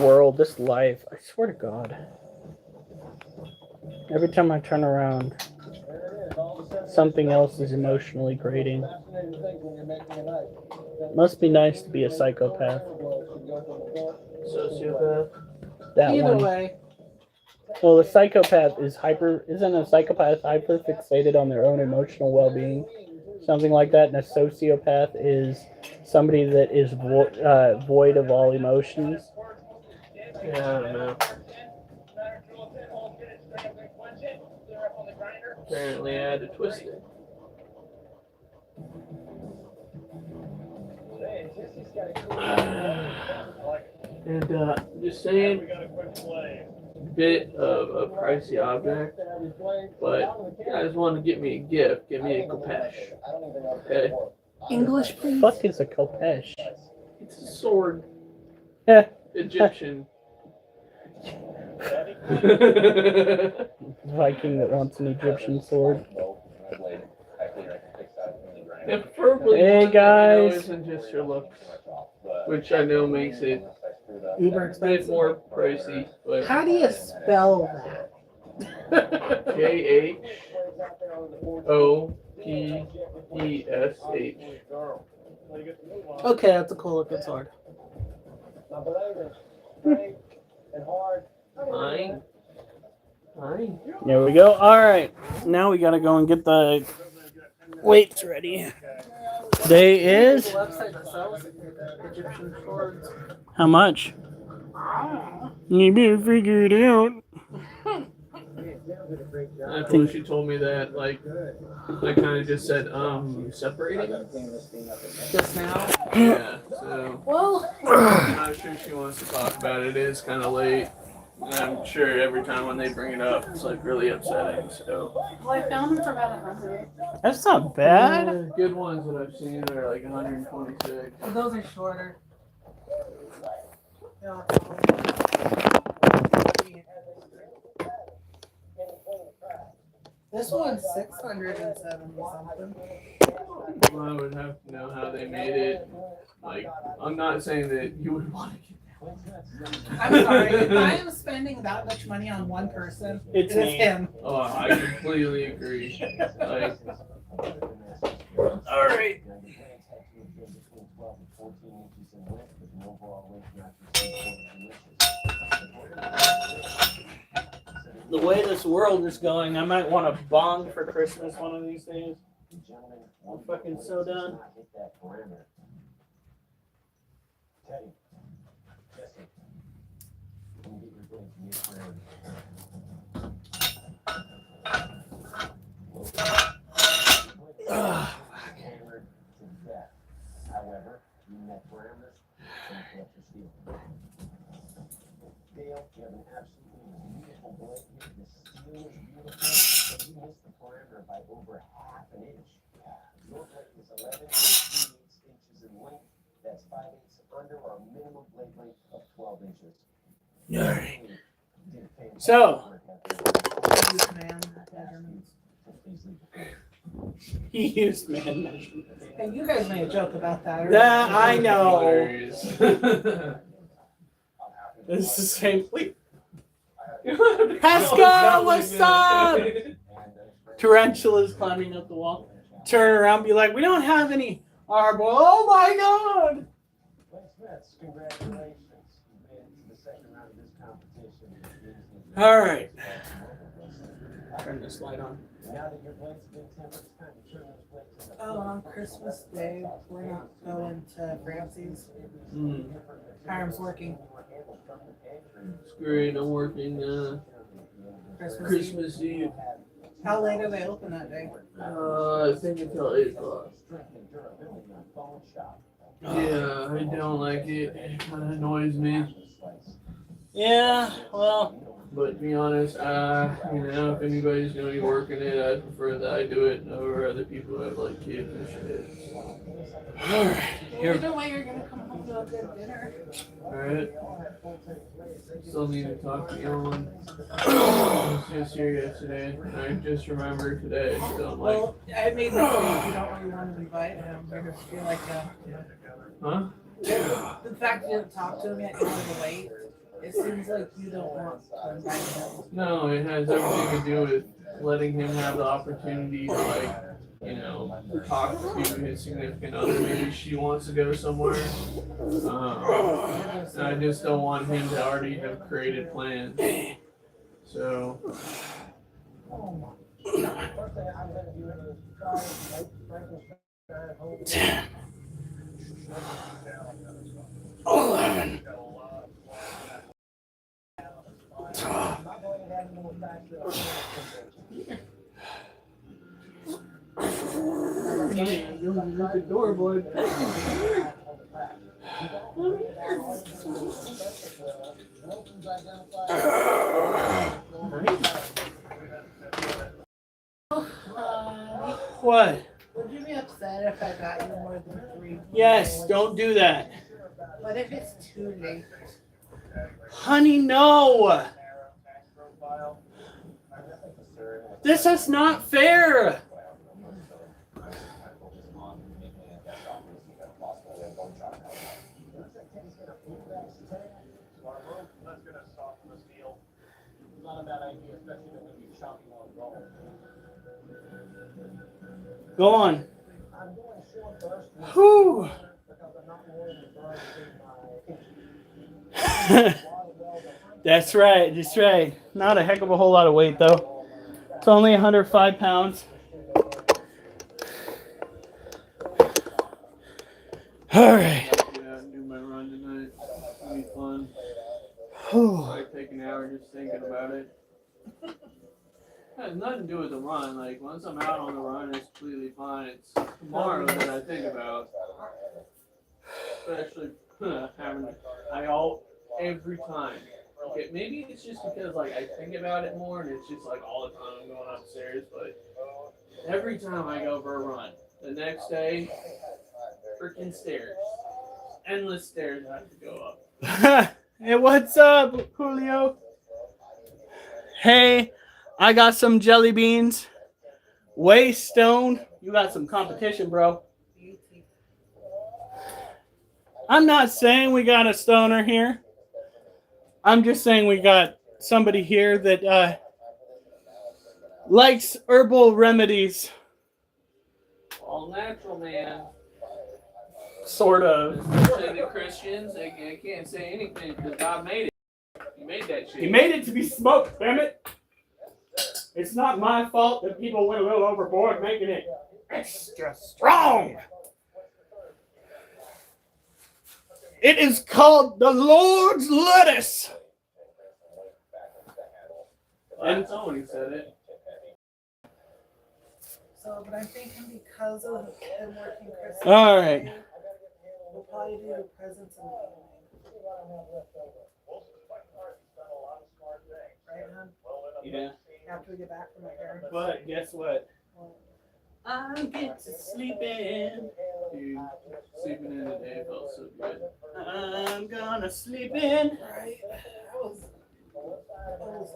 world, this life, I swear to God, every time I turn around, something else is emotionally grating. Must be nice to be a psychopath. Sociopath. That Either one. way. Well, the psychopath isn't a psychopath hyper fixated on their own emotional well being? Something like that. And a sociopath is somebody that is void of all emotions. Yeah, I don't know. Apparently, I had to twist it. And just saying, bit of a pricey object, but you guys want to get me a gift, give me a khopesh. Okay? English, please. Fuck is a khopesh? It's a sword. Yeah. Egyptian. Viking that wants an Egyptian sword. And preferably Hey, one guys. that isn't just your looks, which I know makes it Uber a bit expensive. more pricey, but How do you spell that? KHOPESH. Okay, that's a cool looking sword. Fine. There we go. All right. Now we got to go and get the weights ready. Today is... The website that sells Egyptian swords. How much? You better figure it out. I think she told me that, like, I kind of just said, separating? Just now? Yeah, so Well, I'm not sure she wants to talk about it. It is kind of late. And I'm sure every time when they bring it up, it's, like, really upsetting, so. well, I found them for about 100. That's not bad. Good ones that I've seen are, like, 126. But those are shorter. Yeah. This one's 670 something. Well, I would have to know how they made it. Like, I'm not saying that you would want to get I'm sorry, if I am spending that much money on one person, It's it is me. him. Oh, I completely agree. Like, All right. The way this world is going, I might want a bong for Christmas one of these days. I'm fucking so done. All right. So, he used man measurements. And you guys made a joke about that. Or Yeah, I know. hilarious. This is the same. Wait, Pascal, Pascal, what's up? Tarantula's climbing up the wall. Turn around, be like, we don't have any arbor. Oh my god! All right. Turn this light on. Oh, on Christmas Day, we're not going to Francie's. Hiram's working. It's great. I'm working Christmas Eve. How late are they open that day? I think until 8 o'clock. Yeah, I don't like it. It kind of annoys me. Yeah, well, But to be honest, if anybody's going to be working it, I prefer that I do it over other people who have like kids and shit. all right. Here. Either way, you're going to come home to a good dinner. Alright. Still need to talk to Ellen. I was just here yesterday, and I just remembered today, so I'm like, Well, I made the point you don't really want to invite him. You're going to feel like huh? the fact you didn't talk to him yet, you wanted to wait. It seems like you don't want them back home. No, it has everything to do with letting him have the opportunity to, like, you know, talk to his significant other. Maybe she wants to go somewhere. And I just don't want him to already have created plans. So, you look the door, boy. What? Would you be upset if I got you more than 3? Yes, don't do that. What if it's too late? Honey, no. This is not fair. Go on. Whew. That's right. That's right. Not a heck of a whole lot of weight, though. It's only 105 pounds. All right. Yeah, do my run tonight. It'll be fun. Whew. Might take an hour just thinking about it. It has nothing to do with the run. Like, once I'm out on the run, it's completely fine. It's tomorrow that I think about. Especially having every time. Okay, maybe it's just because like I think about it more, and it's just like all the time I'm going upstairs. But every time I go for a run, the next day, freaking stairs, endless stairs I have to go up. Hey, what's up, Julio? Hey, I got some jelly beans. Way Stone, you got some competition, bro. I'm not saying we got a stoner here. I'm just saying we got somebody here that likes herbal remedies. All natural, man. Sort of. Especially the Christians, they can't say anything because God made it. He made that shit. He made it to be smoked, damn it. It's not my fault that people went a little overboard making it extra strong. It is called the Lord's lettuce. And somebody said it. So, but I'm thinking because of him working Christmas, All right. we'll probably do the presents in the evening. Right, hon? Yeah. After we get back from my parents. But guess what? I get to sleep in. Dude, sleeping in the day felt so good. I'm gonna sleep in. Right?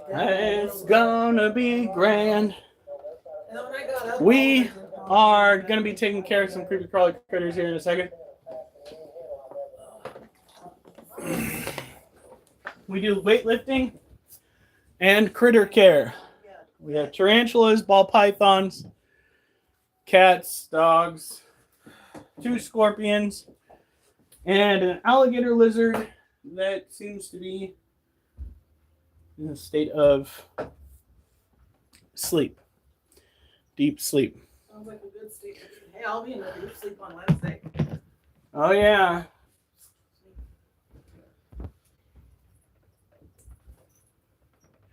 It's gonna be grand. And then when I got up, We are gonna be taking care of some creepy crawly critters here in a second. We do weightlifting and critter care. We have tarantulas, ball pythons, cats, dogs, 2 scorpions, and an alligator lizard that seems to be in a state of sleep, deep sleep. Sounds like a good sleep. Hey, I'll be in a deep sleep on Wednesday. Oh yeah.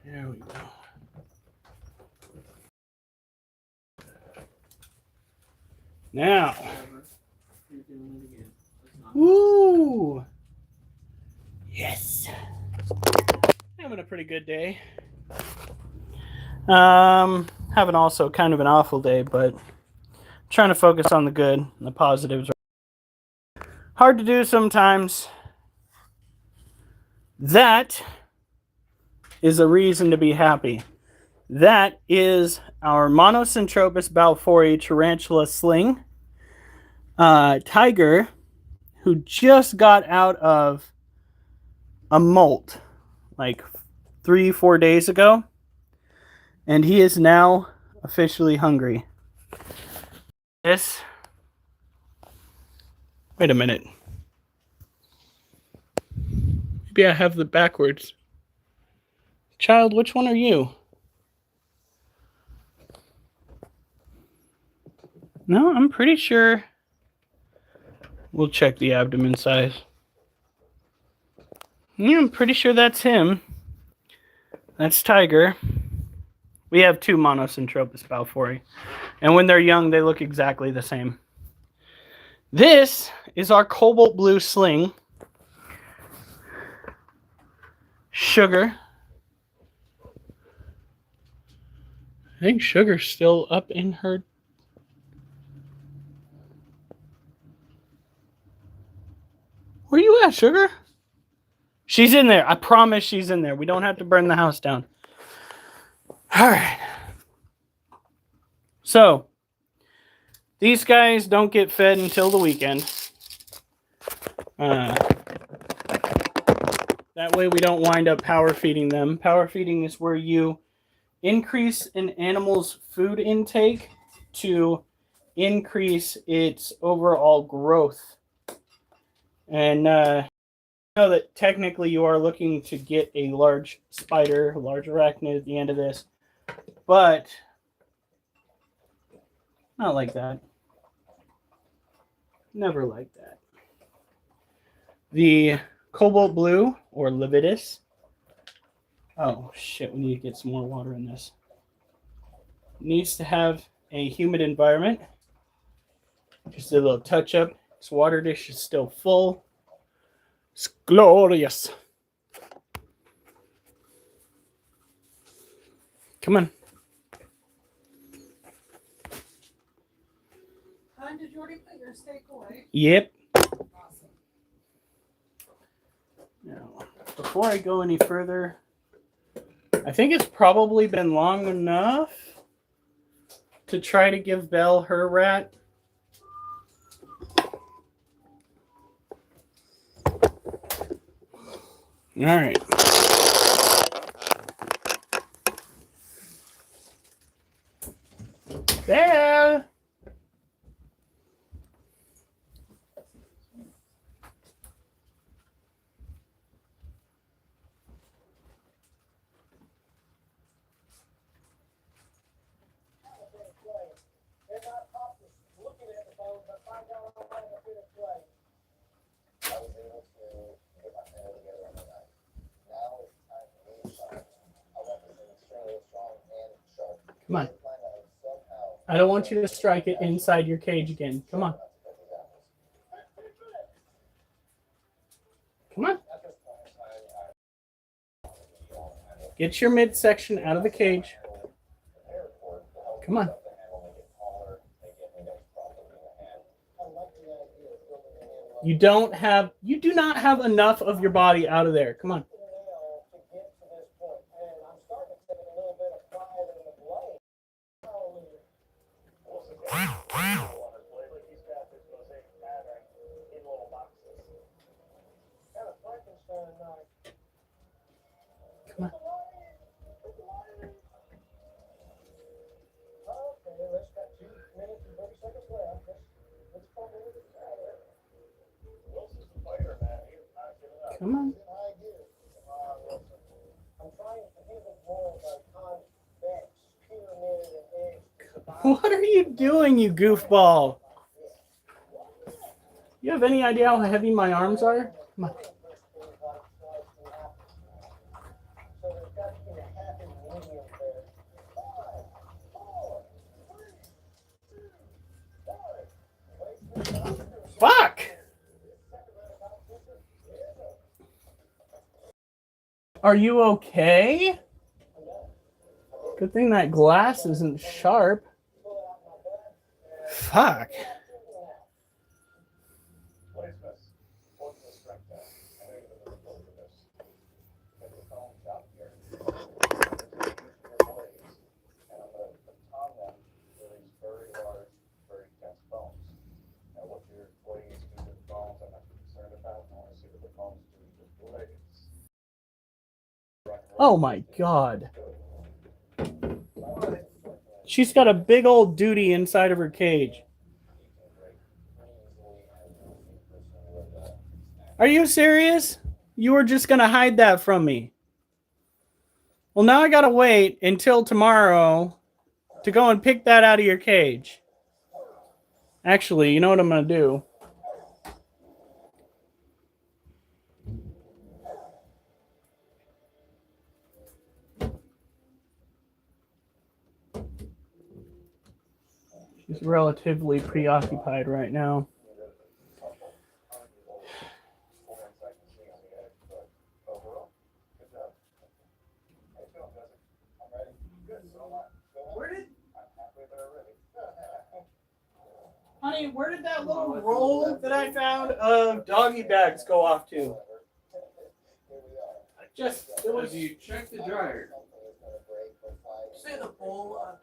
There we go. Now, You're doing it again. woo! Yes. Having a pretty good day. Having also kind of an awful day, but trying to focus on the good and the positives. Hard to do sometimes. That is a reason to be happy. That is our Monocentropus balfouri tarantula sling tiger who just got out of a molt like 3-4 days ago, and he is now officially hungry. This. Wait a minute. Maybe I have the backwards. Child, which one are you? No, I'm pretty sure. We'll check the abdomen size. Yeah, I'm pretty sure that's him. That's Tiger. We have 2 Monosyntropus balfouri. And when they're young, they look exactly the same. This is our cobalt blue sling. Sugar. I think Sugar's still up in her. Where you at, Sugar? She's in there. I promise she's in there. We don't have to burn the house down. All right. So, these guys don't get fed until the weekend. That way we don't wind up power feeding them. Power feeding is where you increase an animal's food intake to increase its overall growth. And know that technically you are looking to get a large spider, a large arachnid at the end of this, but not like that. Never like that. The cobalt blue, or Levitus. Oh shit, we need to get some more water in this. Needs to have a humid environment. Just a little touch up. This water dish is still full. It's glorious. Come on. Hon, did you already put your steak away? Yep. Awesome. Now, before I go any further, I think it's probably been long enough to try to give Belle her rat. All right. Belle! Come on. I don't want you to strike it inside your cage again. Come on. Come on. Get your midsection out of the cage. Come on. You do not have enough of your body out of there. Come on. Come on. Come on. What are you doing, you goofball? You have any idea how heavy my arms are? Come on. Fuck! Are you okay? Good thing that glass isn't sharp. Fuck. Oh my god. She's got a big old duty inside of her cage. Are you serious? You were just gonna hide that from me. Well, now I gotta wait until tomorrow to go and pick that out of your cage. Actually, you know what I'm gonna do? She's relatively preoccupied right now. Honey, where did that little roll that I found of doggy bags go off to? Have you checked the dryer? Say the bowl of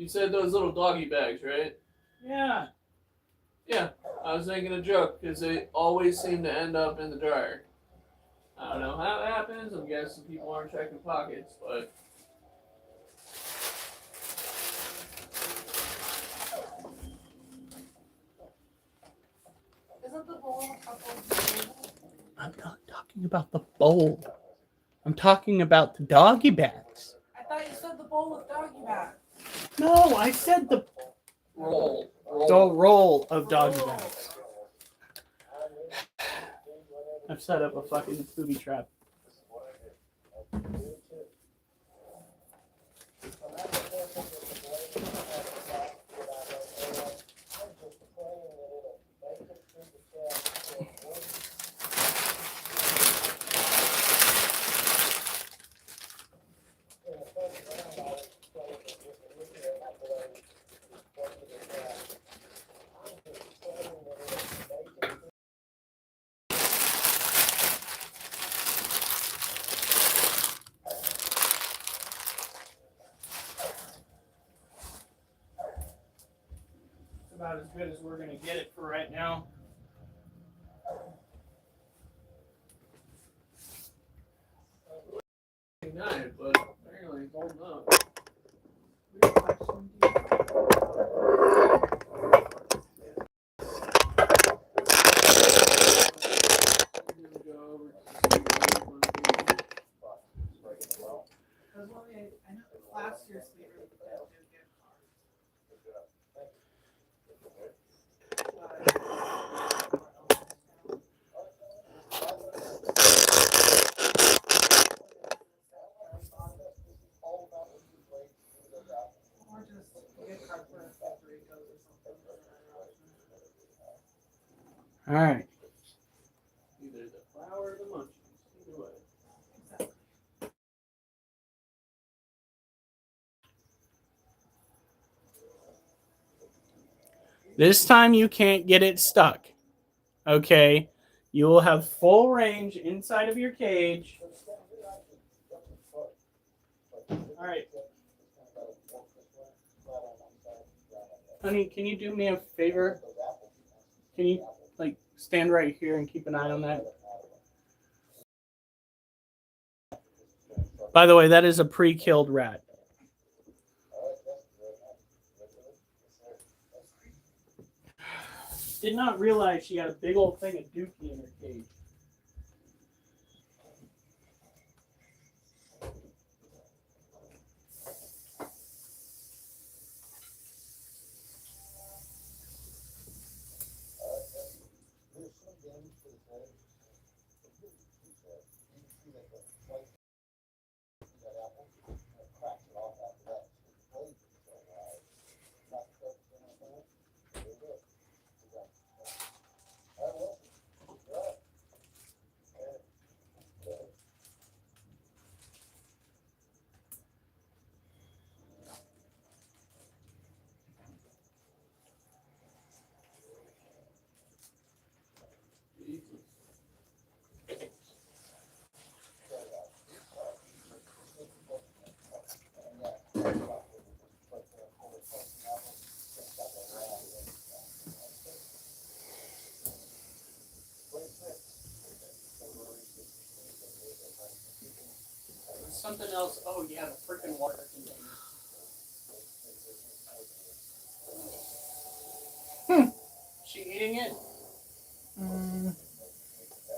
You said those little doggy bags, right? Yeah. Yeah, I was making a joke because they always seem to end up in the dryer. I don't know how it happens. I'm guessing people aren't checking pockets, but Isn't the bowl a couple of I'm not talking about the bowl. I'm talking about the doggy bags. I thought you said the bowl with doggy bags. No, I said the roll of doggy bags. I've set up a fucking booby trap. About as good as we're gonna get it for right now. Nice, but apparently it's holding up. I know last year's favorite did get or just get card for Ricos or something. All right. Either the flour or the munchies. Either way. This time you can't get it stuck. Okay? You will have full range inside of your cage. All right. Honey, can you do me a favor? Can you stand right here and keep an eye on that? By the way, that is a pre-killed rat. Did not realize she had a big old thing of dookie in her cage. something else. Oh yeah, the freaking water container. She eating it?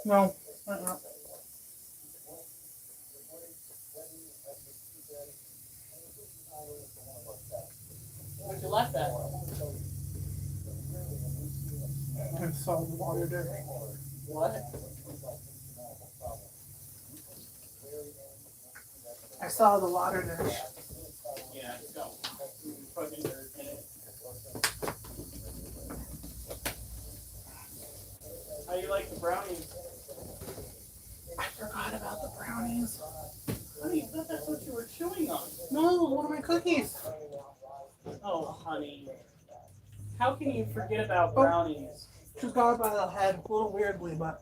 No. Where'd you left that? I saw the water dish. What? I saw the water dish. Yeah, go. Fucking dirt in it. How you like the brownies? I forgot about the brownies. Honey, I thought that's what you were chewing on. No, one of my cookies. Oh, honey. How can you forget about brownies? Just got it by the head, a little weirdly, but.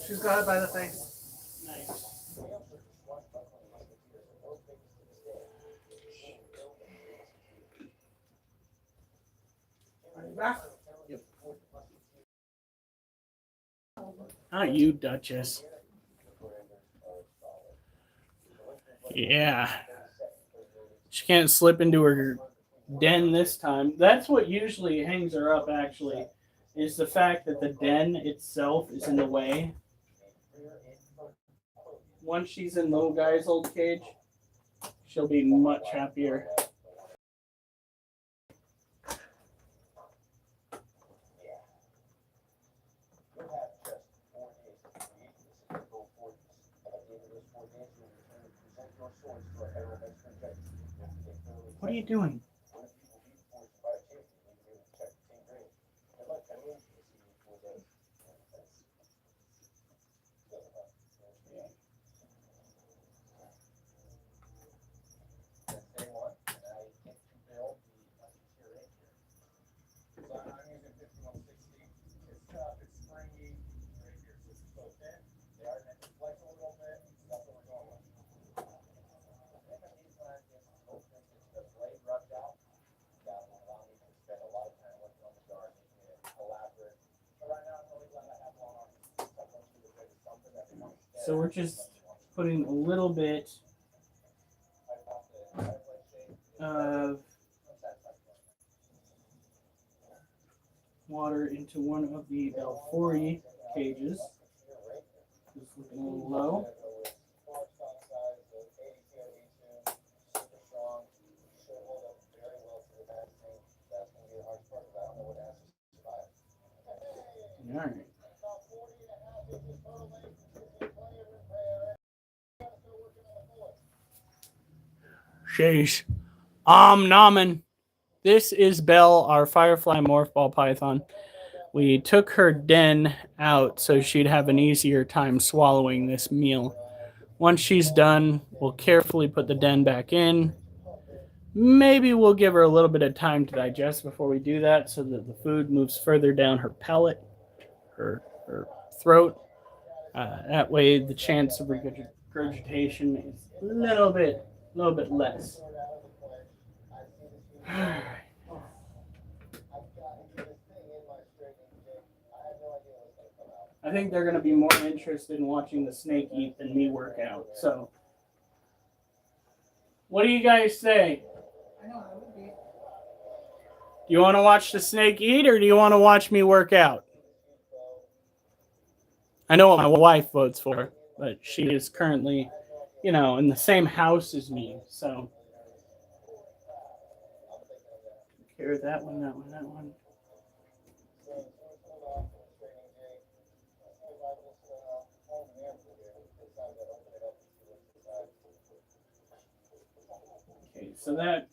She's got it by the face. Nice. Are you back? Yep. Not you, Duchess. Yeah. She can't slip into her den this time. That's what usually hangs her up, actually, is the fact that the den itself is in the way. Once she's in little guy's old cage, she'll be much happier. What are you doing? So we're just putting a little bit of water into one of the Belfori cages. Just looking a little low. All right. Sheesh. Nomin. This is Belle, our Firefly Morph Ball Python. We took her den out so she'd have an easier time swallowing this meal. Once she's done, we'll carefully put the den back in. Maybe we'll give her a little bit of time to digest before we do that so that the food moves further down her palate, her throat. That way the chance of regurgitation is a little bit less. I think they're going to be more interested in watching the snake eat than me work out. So, what do you guys say? I know, I would be. Do you want to watch the snake eat or do you want to watch me work out? I know what my wife votes for, but she is currently, in the same house as me. So, care that one. Okay, so that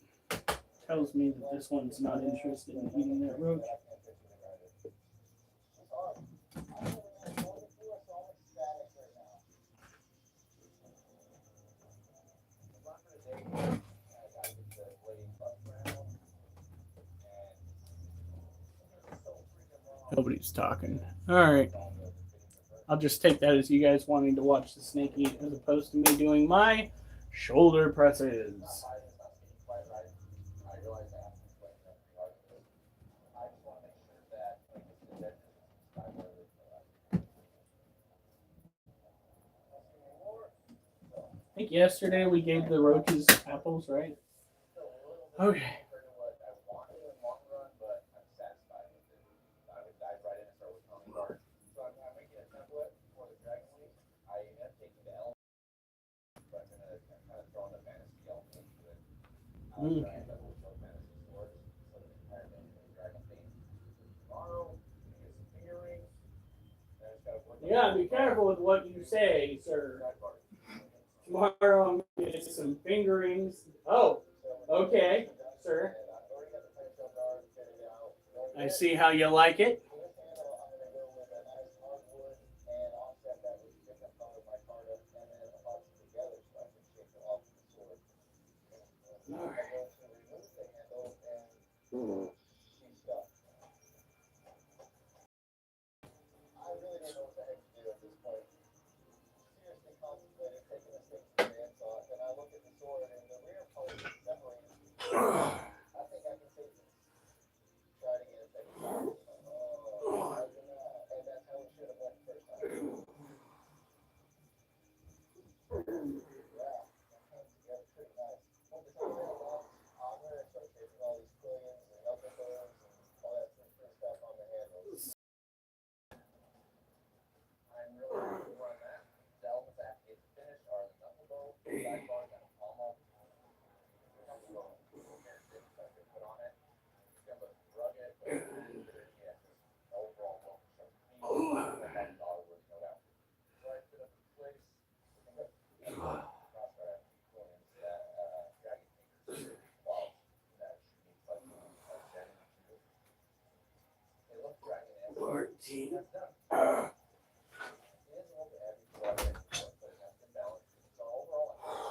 tells me that this one's not interested in eating that roach. Nobody's talking. All right. I'll just take that as you guys wanting to watch the snake eat as opposed to me doing my shoulder presses. I think yesterday we gave the roaches apples, right? Okay. Okay. You gotta be careful with what you say, sir. Tomorrow I'm gonna get some fingerings. Oh, okay, sir. I see how you like it. All right.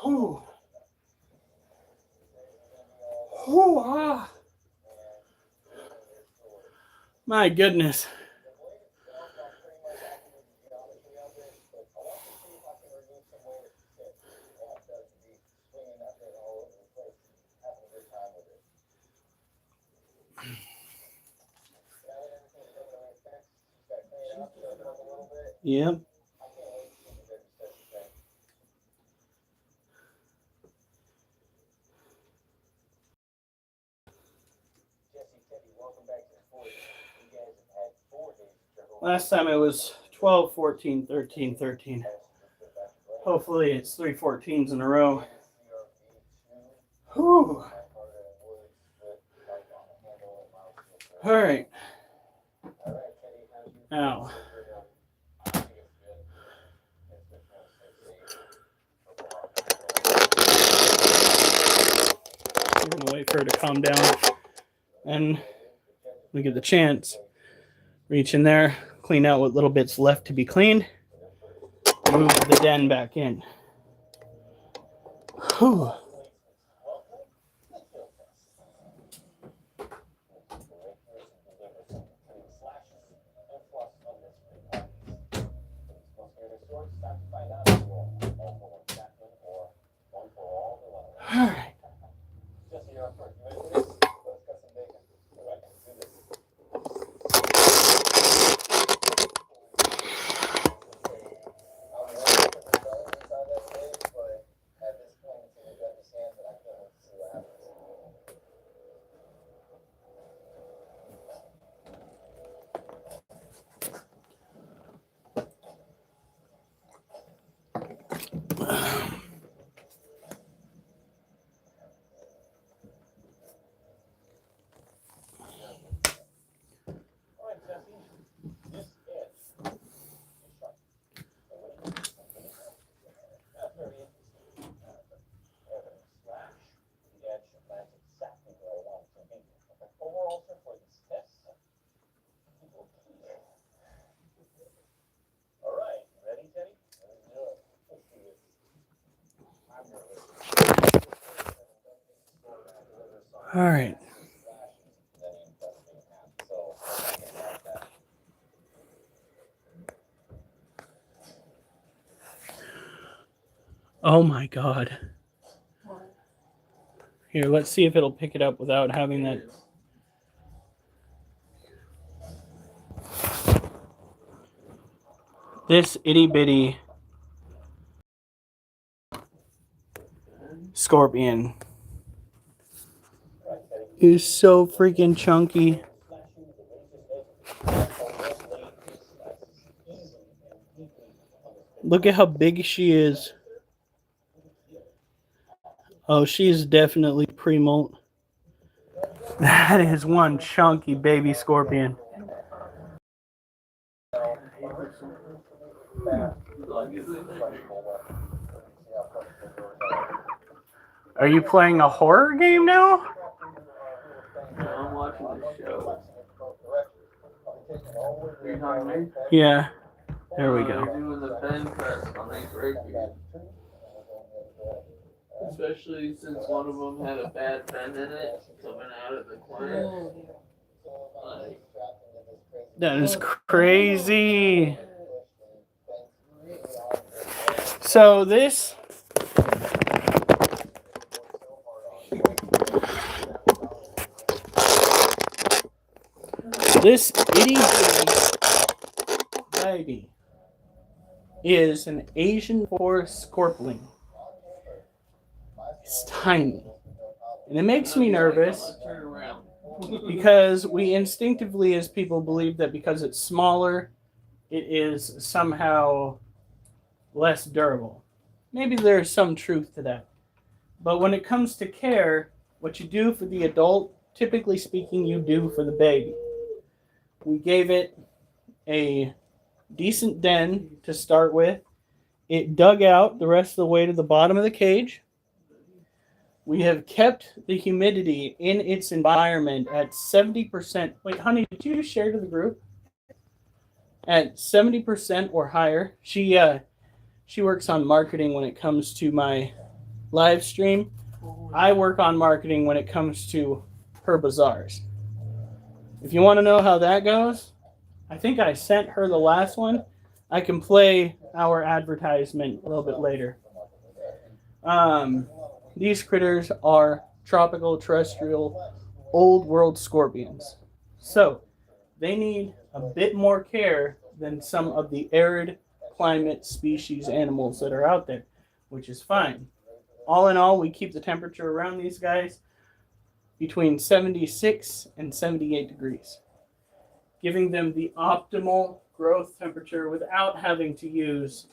Oh. Oh, ah. My goodness. Yep. Last time it was 12, 14, 13, 13. Hopefully it's 3 14s in a row. Whew. All right. Now. I'm going to wait for her to calm down. And we get the chance. Reach in there, clean out what little bits left to be cleaned. Move the den back in. Whew. All right. All right. Oh my God. Here, let's see if it'll pick it up without having that. This itty bitty scorpion is so freaking chunky. Look at how big she is. Oh, she is definitely pre-molt. That is one chunky baby scorpion. Are you playing a horror game now? No, I'm watching the show. Are you talking to me? Yeah. There we go. They're doing the bend press on these rapiers. Especially since one of them had a bad bend in it coming out of the clamp. Like, That is crazy. So this itty bitty baby is an Asian forest scorpion. It's tiny. And it makes me nervous because we instinctively as people believe that because it's smaller, it is somehow less durable. Maybe there's some truth to that. But when it comes to care, what you do for the adult, typically speaking, you do for the baby. We gave it a decent den to start with. It dug out the rest of the way to the bottom of the cage. We have kept the humidity in its environment at 70%. Wait, honey, did you share to the group? At 70% or higher. She works on marketing when it comes to my live stream. I work on marketing when it comes to her bazaars. If you want to know how that goes, I think I sent her the last one. I can play our advertisement a little bit later. These critters are tropical, terrestrial, old world scorpions. So they need a bit more care than some of the arid climate species animals that are out there, which is fine. All in all, we keep the temperature around these guys between 76 and 78 degrees, giving them the optimal growth temperature without having to use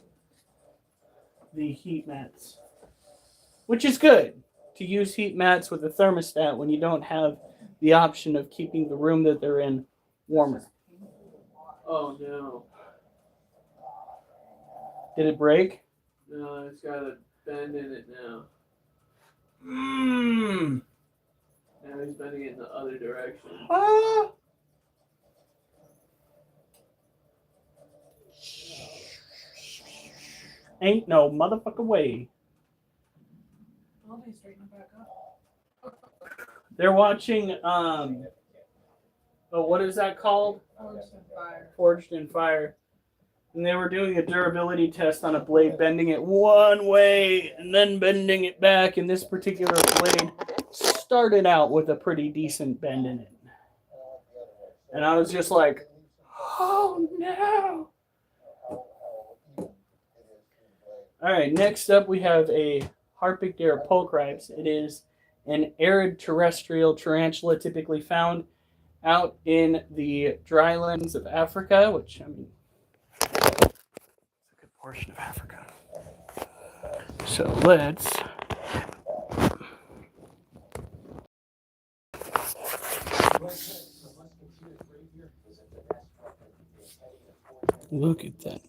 the heat mats, which is good to use heat mats with a thermostat when you don't have the option of keeping the room that they're in warmer. oh no. Did it break? No, it's got a bend in it now. Mmm. Now he's bending it in the other direction. Ah. Ain't no motherfucker way. Well, they straighten it back up. They're watching what is that called? Forged in Fire. Forged in Fire. And they were doing a durability test on a blade, bending it one way and then bending it back. And this particular blade started out with a pretty decent bend in it. And I was just like, oh no. All right, next up we have a Harpicdera pulchripes. It is an arid terrestrial tarantula typically found out in the drylands of Africa, which, I mean, it's a good portion of Africa. So let's look at that.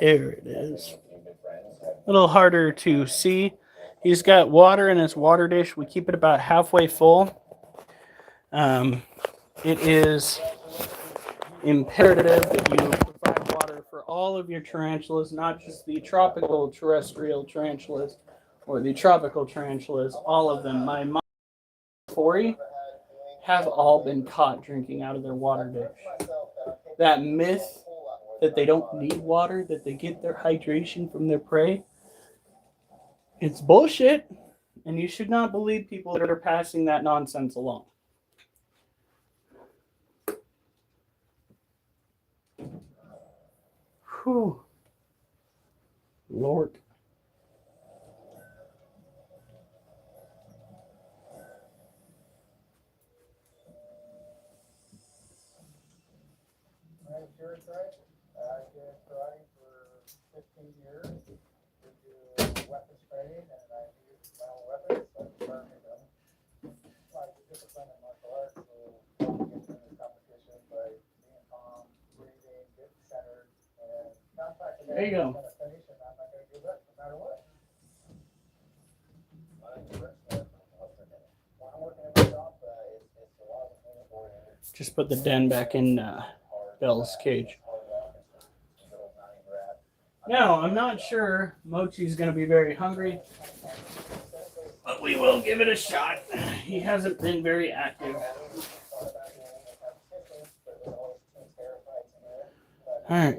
There it is. A little harder to see. He's got water in his water dish. We keep it about halfway full. It is imperative that you provide water for all of your tarantulas, not just the tropical terrestrial tarantulas or the tropical tarantulas, all of them. My mom and Tori have all been caught drinking out of their water dish. That myth that they don't need water, that they get their hydration from their prey, it's bullshit. And you should not believe people that are passing that nonsense along. Whew. Lord. You're right. I've been karate for 15 years. We do weapons training, and I use my own weapons. I'm learning them. Like discipline in martial arts, so get in this competition by being calm, breathing, getting centered, and not practicing. There you go. I'm going to finish, and I'm not going to give up no matter what. When I'm working in my shop, it's a lot of Just put the den back in Bell's cage. Now, I'm not sure Mochi's going to be very hungry, but we will give it a shot. He hasn't been very active. All right.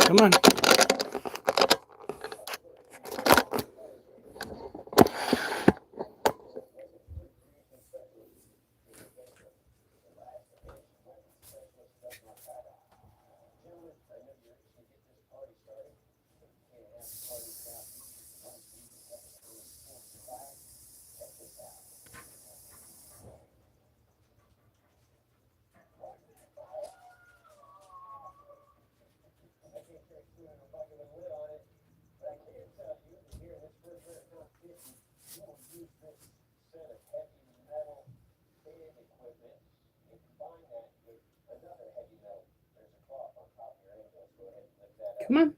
Come on. Come on.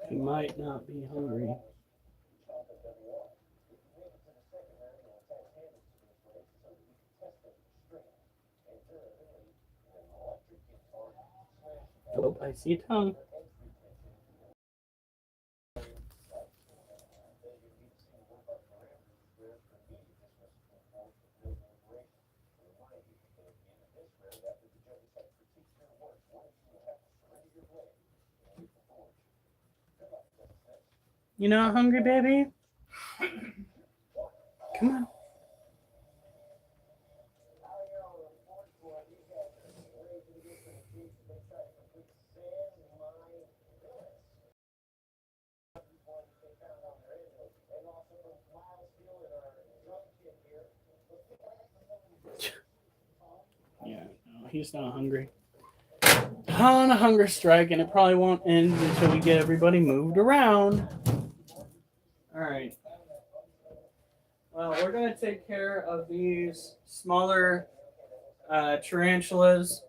He might not be hungry. Oh, I see a tongue. You not hungry, baby? Come on. Yeah, no, he's not hungry. On a hunger strike, and it probably won't end until we get everybody moved around. All right. Well, we're going to take care of these smaller tarantulas.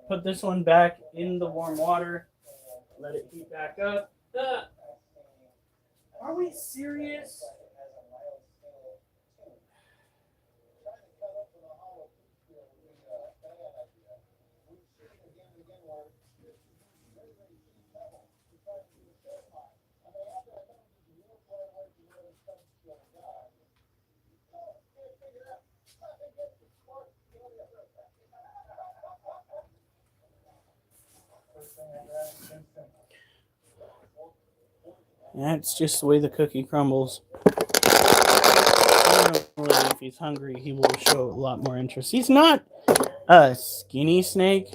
Put this one back in the warm water. Let it heat back up. Are we serious? That's just the way the cookie crumbles. Normally, if he's hungry, he will show a lot more interest. He's not a skinny snake,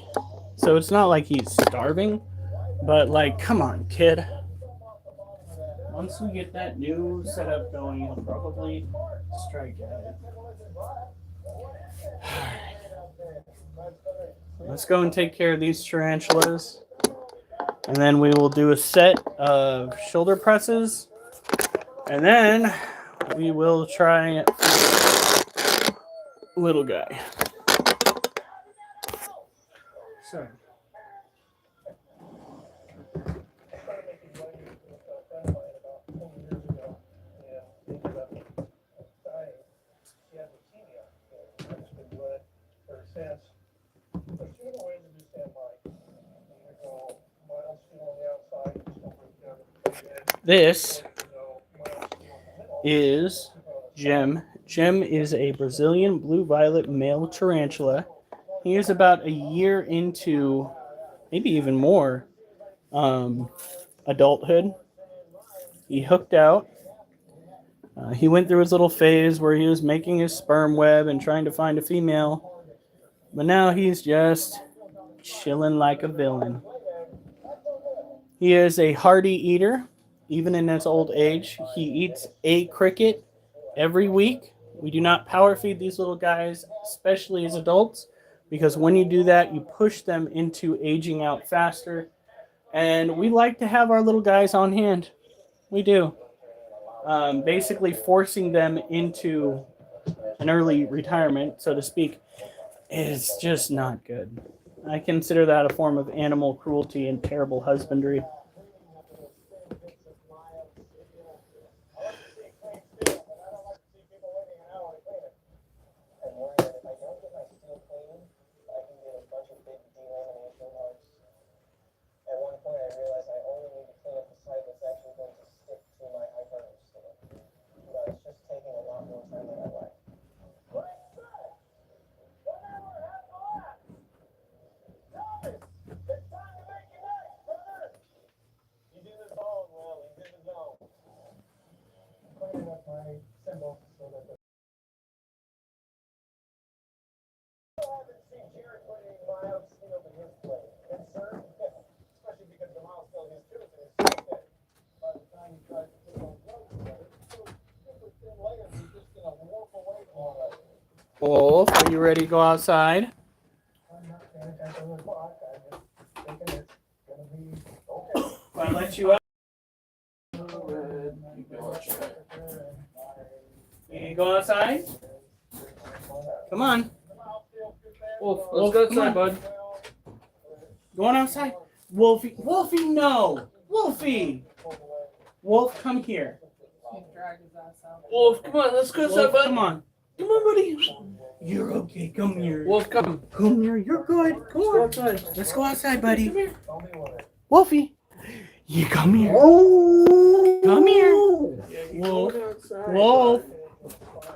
so it's not like he's starving. But, like, come on, kid. Once we get that new setup going, he'll probably strike at it. Let's go and take care of these tarantulas. And then we will do a set of shoulder presses. And then we will try little guy. So. This is Jim. Jim is a Brazilian blue-violet male tarantula. He is about a year into, maybe even more, adulthood. He hooked out. He went through his little phase where he was making his sperm web and trying to find a female. But now he's just chilling like a villain. He is a hearty eater. Even in his old age, he eats a cricket every week. We do not power feed these little guys, especially as adults, because when you do that, you push them into aging out faster. And we like to have our little guys on hand. We do. Basically forcing them into an early retirement, so to speak, is just not good. I consider that a form of animal cruelty and terrible husbandry. Wolf, are you ready to go outside? I let you out. You can go outside? Come on. Wolf, let's go outside, bud. Going outside? Wolfie, Wolfie, no! Wolfie! Wolf, come here. Wolf, come on, let's go outside, Wolf, bud. come on. Come on, buddy. You're okay. Come here. Wolf, come. Come here. You're good. Come on. Let's go outside. Let's go outside, buddy. Come here. Wolfie. You come here. Come here. Wolf. Wolf.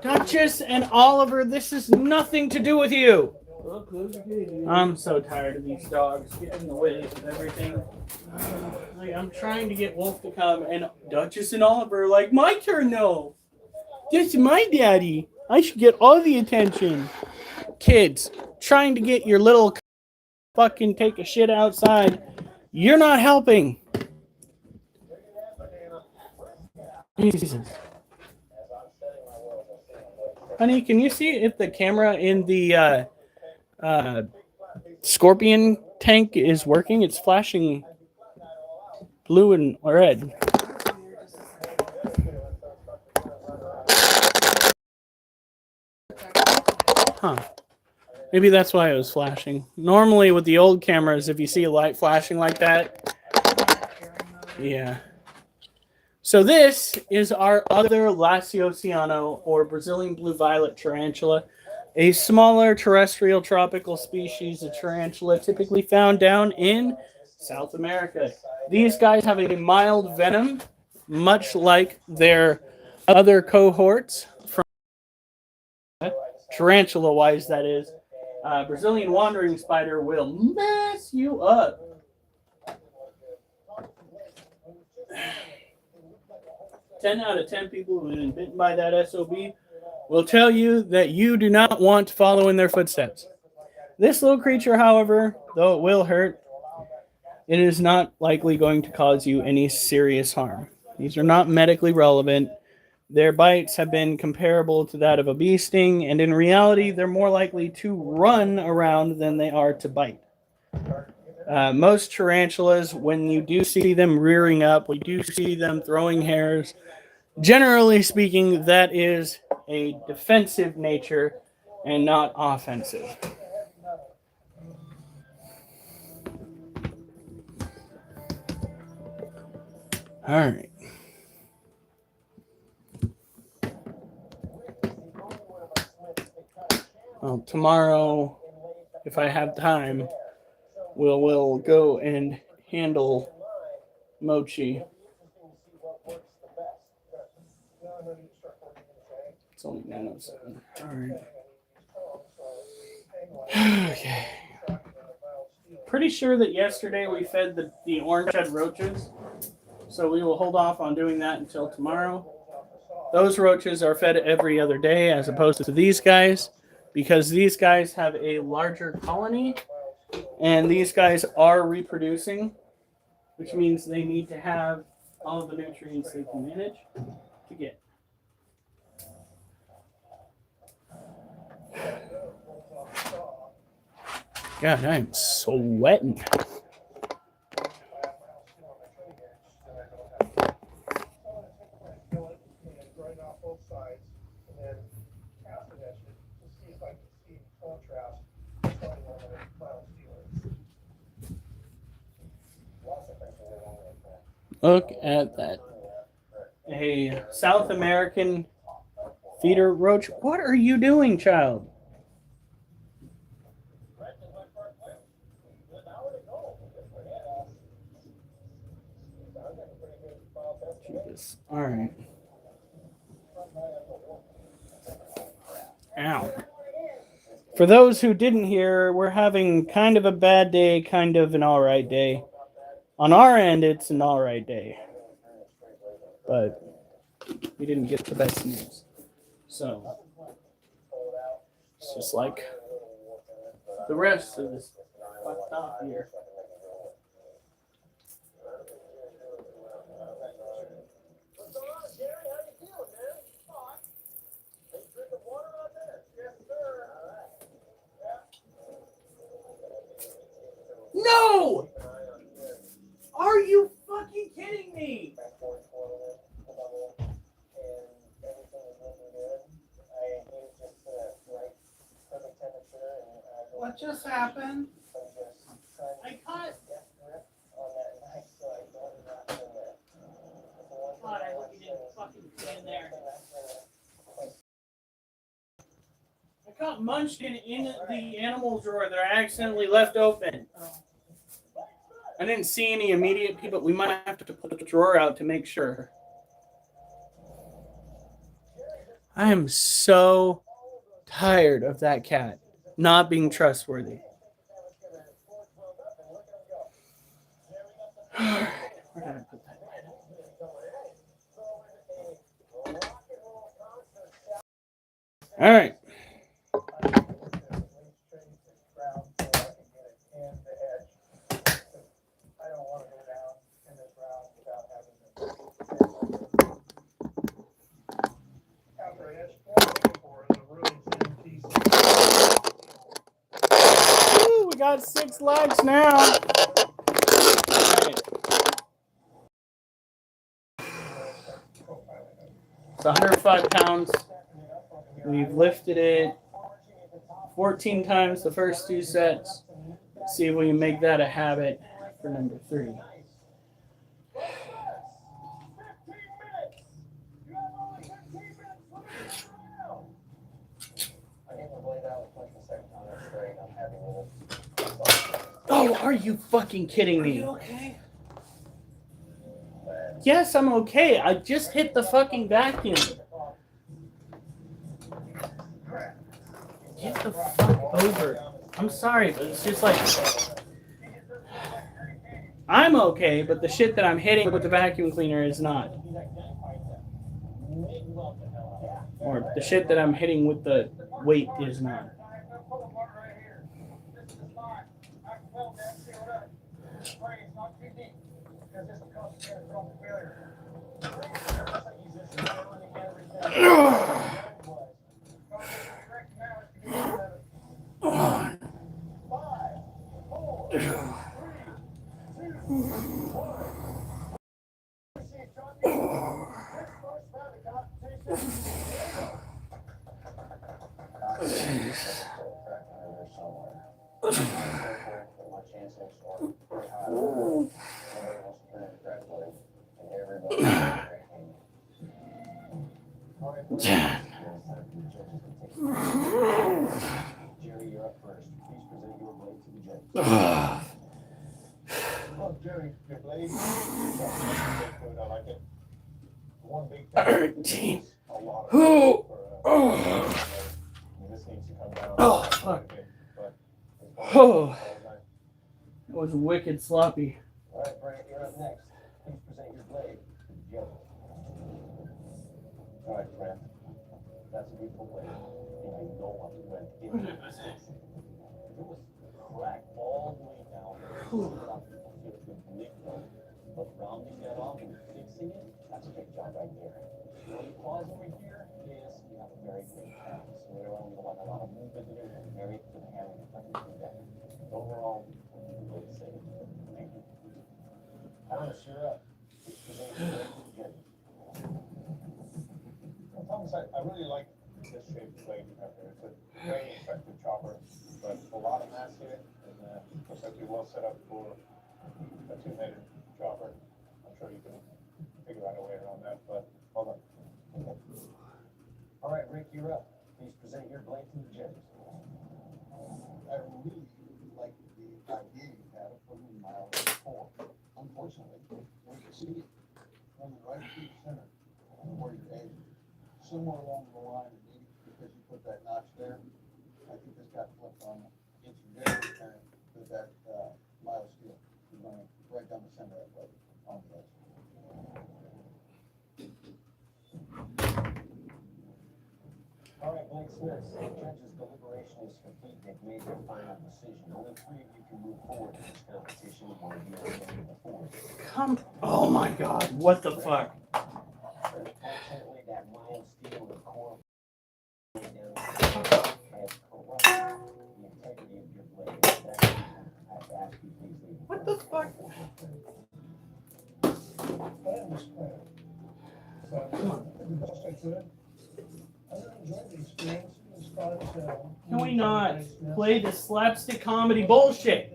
Duchess and Oliver, this is nothing to do with you. I'm so tired of these dogs getting in the way of everything. Like, I'm trying to get Wolf to come, and Duchess and Oliver are like, my turn, no. This is my daddy. I should get all the attention. Kids, trying to get your little fucking take a shit outside. You're not helping. Jesus. Honey, can you see if the camera in the scorpion tank is working? It's flashing blue and red. Huh. Maybe that's why it was flashing. Normally with the old cameras, if you see a light flashing like that, yeah. So this is our other Lacioceano, or Brazilian blue violet tarantula, a smaller terrestrial tropical species of tarantula typically found down in South America. These guys have a mild venom, much like their other cohorts from tarantula-wise, that is. Brazilian wandering spider will mess you up. Ten out of 10 people who have been bitten by that SOB will tell you that you do not want to follow in their footsteps. This little creature, however, though it will hurt, it is not likely going to cause you any serious harm. These are not medically relevant. Their bites have been comparable to that of a bee sting, and in reality, they're more likely to run around than they are to bite. Most tarantulas, when you do see them rearing up, when you do see them throwing hairs, generally speaking, that is a defensive nature and not offensive. All right. Well, tomorrow, if I have time, we'll go and handle Mochi. It's only 9:07. All right. Okay. Pretty sure that yesterday we fed the orange-head roaches, so we will hold off on doing that until tomorrow. Those roaches are fed every other day as opposed to these guys, because these guys have a larger colony, and these guys are reproducing, which means they need to have all of the nutrients they can manage to get. God, I'm sweating. Look at that. A South American feeder roach. What are you doing, child? Jesus. All right. Ow. For those who didn't hear, we're having kind of a bad day, kind of an all right day. On our end, it's an all right day. But we didn't get the best news. So, it's just like the rest of this fucked off here. No! Are you fucking kidding me? What just happened? I caught. God, I hope you didn't fucking stand there. I caught Munchkin in the animal drawer that I accidentally left open. I didn't see any immediate people. We might have to put the drawer out to make sure. I am so tired of that cat not being trustworthy. Where did I put that? All right. Woo, we got 6 likes now. Right. It's 105 pounds. We've lifted it 14 times the first 2 sets. Let's see if we can make that a habit for number 3. Oh, are you fucking kidding Are me? you okay? Yes, I'm okay. I just hit the fucking vacuum. Get the fuck over it. I'm sorry, but it's just like I'm okay, but the shit that I'm hitting with the vacuum cleaner is not. Or the shit that I'm hitting with the weight is not. Jerry, you're up first. Please present your blade to the judge. Oh, Jerry, your blade. I like it. One big 13. a lot of Oh, this needs to come down. oh, fuck. But Oh, that was wicked sloppy. All right, Brant, you're up next. Please present your blade to the judge. All right, Brant. That's a beautiful blade. And you know what went into it. It was cracked all the way down. But rounding that off and fixing it, that's a big job right there. The only pause over here is you have a very big hand. So we don't want a lot of movement in it. Very good hand if I can do that. Overall, good save. Thank you. Thomas, you're up. Please present your blade to the judge. Well, Thomas, I really like this shaped blade you have here. It's a very effective chopper, but a lot of mass here, and looks like you're well set up for a two-headed chopper. I'm sure you can figure out a way around that, but hold on. Okay. All right, Rick, you're up. Please present your blade to the judges. I really like the idea you had of putting a mile four. Unfortunately, when you see it running right through the center of where you're aiming, somewhere along the line, and maybe because you put that notch there, I think this got flipped on the intermediate and that mile steel is running right down the center of that blade on the edge. All right, Blake Smith, the judge's deliberation is complete. They've made their final decision. Only three of you can move forward in this competition. One of you are going before. Oh my god, what the fuck? Unfortunately, that mild steel and core has corrupted the integrity of your blade. That's I have to ask you, please leave. What the fuck? But I understand. So, just like good. I really enjoyed the experience as far as Can we not play this slapstick comedy bullshit?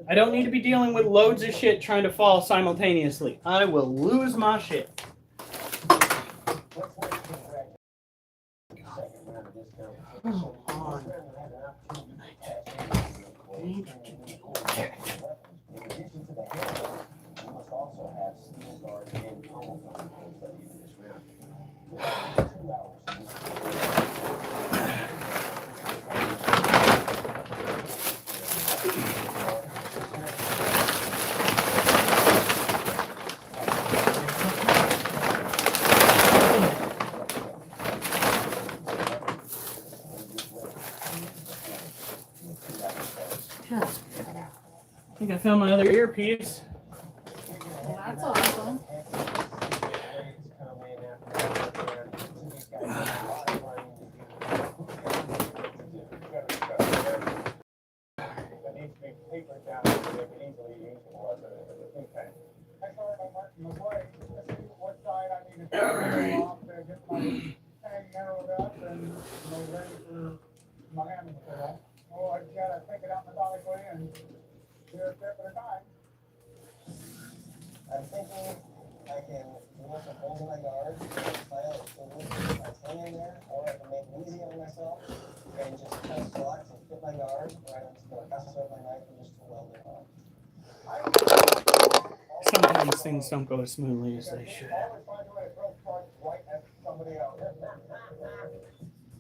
I don't need to be dealing with loads of shit trying to fall simultaneously. I will lose my shit. Come on. In addition to the handle, you must also have steel guard and pommel controls that you use this round. We have 2 hours. I think I found my other earpiece. Well, that's awesome. that needs to be papered down so they can easily use it as a think tank. I saw it on Martin McCoy. I see what side I need to take off to get my tag narrowed up and ready for my hammer to fit on. Oh, I just gotta take it out methodically and do a step at a time. I'm thinking I can do some holes in my guard, file a tool, I hang in there, or I can make it easy on myself and just cut slots and get my yard, right onto the cusp of my knife and just to weld it on. Sometimes things don't go as smoothly as they should.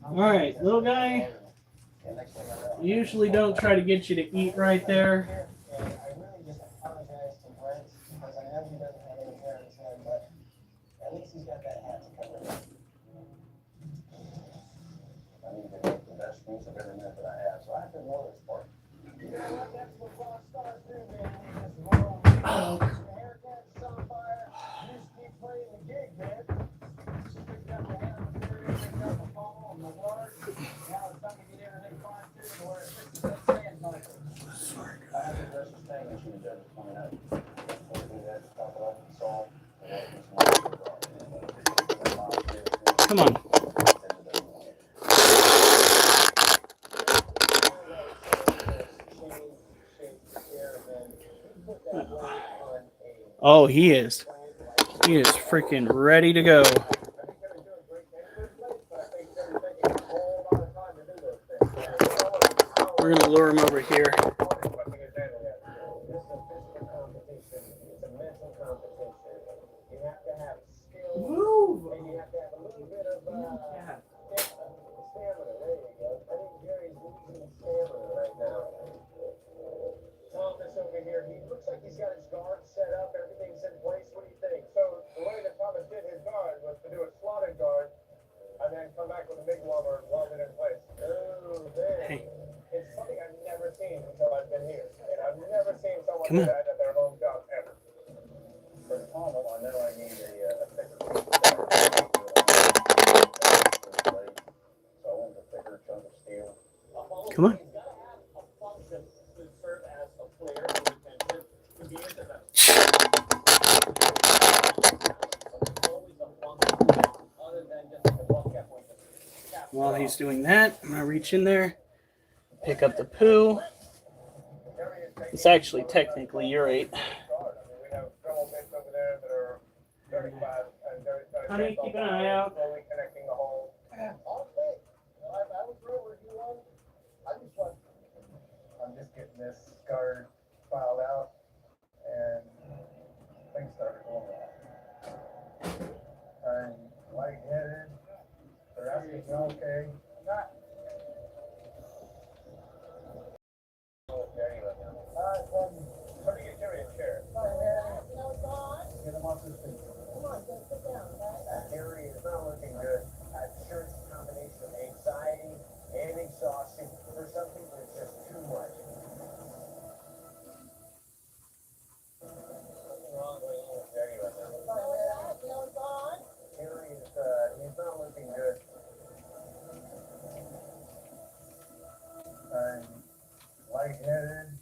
All right, little guy. Usually don't try to get you to eat right there. And I really just apologize to Brent because I know he doesn't have any hair in his head, but at least he's got that hat to cover it. I need to make the best use of every minute that I have, so I have to ignore this part. You know what? That's what rock stars do, man. They just roll. Haircuts on fire. You just keep playing the gig, man. Just picked up the hat, picked up the ball, and the water. Now it's time to get everything fine tuned to where it fixes that sand cycle. I have to address this thing issue that Judge is pointing out. Before we do that, talk about it, solve, Come on. Oh, he is. He is freaking ready to go. We're going to lure him over here. Move. And you have to have a little bit of stamina. There you go. I think Gary's losing stamina right now. Thomas over here, he looks like he's got his guard set up. Everything's in place. What do you think? So the way that Thomas did his guard was to do a slotted guard and then come back with a big lumber and weld it in place. Oh, man. Hey. It's something I've never seen until I've been here. And I've never seen someone Come do on. that at their home job ever. For the pommel, I know I need a thicker piece. So I want a thicker chunk of steel. Come on. While he's doing that, I'm going to reach in there, pick up the poo. It's actually technically urate. Honey, keep an eye out. I'm just getting this guard filed out, and things started going wrong. I'm lightheaded. They're asking me, okay, not. How do you get Jerry a chair? Get him off his feet. Come on, sit down. Harry is not looking good. I'm sure it's a combination of anxiety and exhaustion. For some people, it's just too much. Something wrong going on with Jerry right now. Harry is, he's not looking good. I'm lightheaded.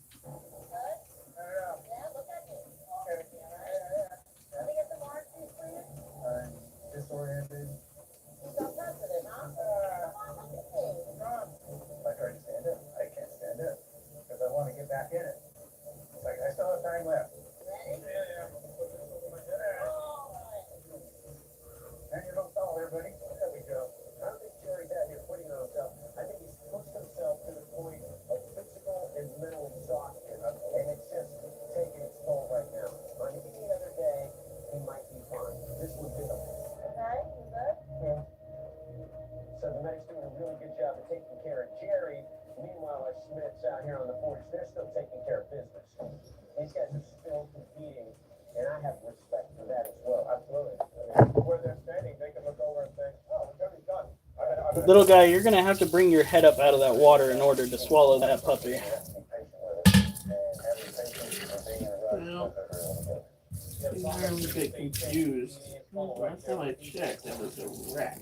I'm disoriented. I try to stand up. I can't stand up because I want to get back in it. It's like I still have time left. Yeah. And you don't fall there, buddy. There we go. I don't think Jerry's out here quitting on himself. I think he's pushed himself to the point of physical and mental exhaustion. And it's just taking its toll right now. On any other day, he might be fine. This would be yeah. So the medics doing a really good job of taking care of Jerry. Meanwhile, our Smiths out here on the 40s, they're still taking care of business. These guys are still competing, and I have respect for that as well. Absolutely. Where they're standing, they can look over and think, oh, Jerry's done. Little guy, you're going to have to bring your head up out of that water in order to swallow that puppy. Well, he's starting to get confused. Last time I checked, that was a rat.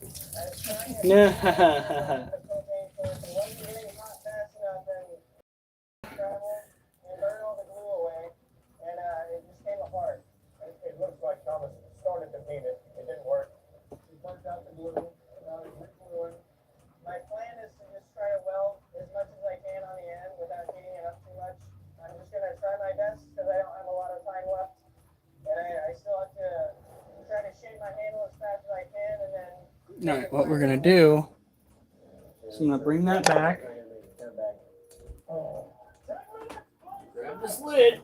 It looks like Thomas started to paint it. It didn't work. He punched out the glue. My plan is to just try to weld as much as I can on the end without heating it up too much. I'm just going to try my best because I don't have a lot of time left. And I still have to try to shape my handle as fast as I can and then... All right, what we're going to do is I'm going to bring that back. this lid.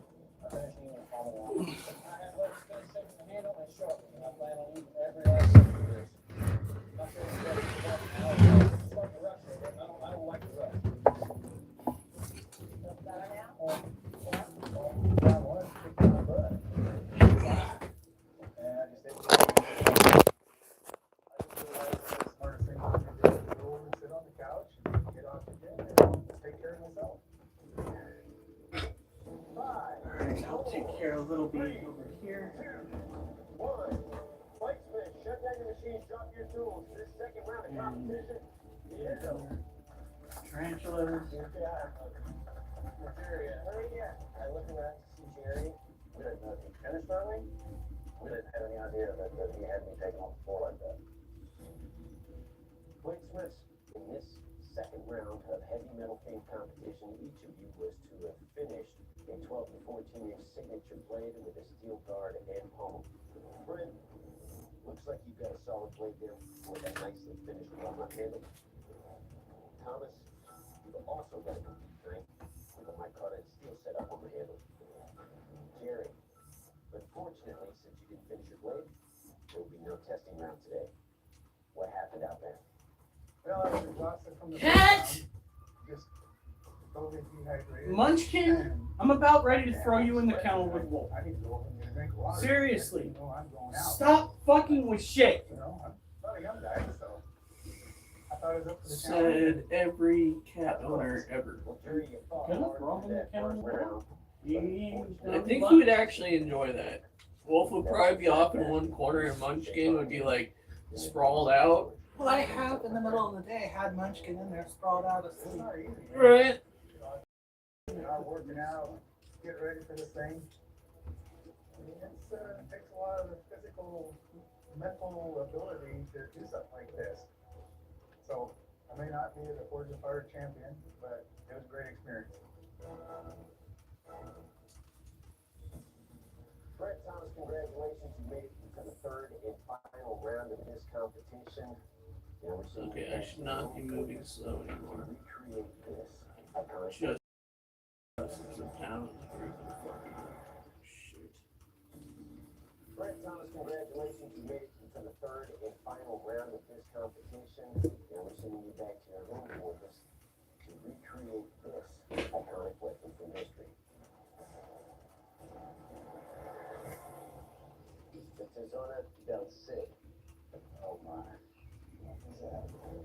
I'll take care of a little bit over here. Tarantulas. I looked around to see Jerry. We didn't know he finished early. We didn't have any idea that he had me taken off the floor like that. Blake Smith, in this second round of heavy metal king competition, each of you was to have finished a 12 to 14 inch signature blade with a steel guard and pommel. Brent, looks like you've got a solid blade there with a nicely finished walnut handle. Thomas, you've also got a complete drink with a micarta and steel setup on the handle. Jerry, unfortunately, since you didn't finish your blade, there will be no testing round today. What happened out there? Well, I was exhausted from the Cat! just totally dehydrated. Munchkin, I'm about ready to throw you in the kennel with Wolf. I need to go over and get a drink of water. Seriously. You know, I'm going out. Stop fucking with shit. You know, I'm not a young guy, so I thought it was up to the challenge. Said every cat owner ever. Well, Jerry, you fought Can I hard throw him in the that kennel first with round. I think he would actually enjoy that. Wolf would probably be off in one corner and Munchkin would be like sprawled out. Well, I have in the middle of the day had Munchkin in there sprawled out It's asleep. not easy. Right. You know, working out, get ready for this thing. I mean, it takes a lot of physical, mental ability to do something like this. So, I may not be the Forge of Fire champion, but it was a great experience. Brett Thomas, congratulations. You made it to the third and final round of this competition. You know, we're Okay, I should not be moving slow anymore. recreate this. iconic Just the town. Shoot. Brett Thomas, congratulations. You made it to the third and final round of this competition. You know, we're sending you back to your home quarters to recreate this iconic weapon from history. The Tizona del Cid. Oh my.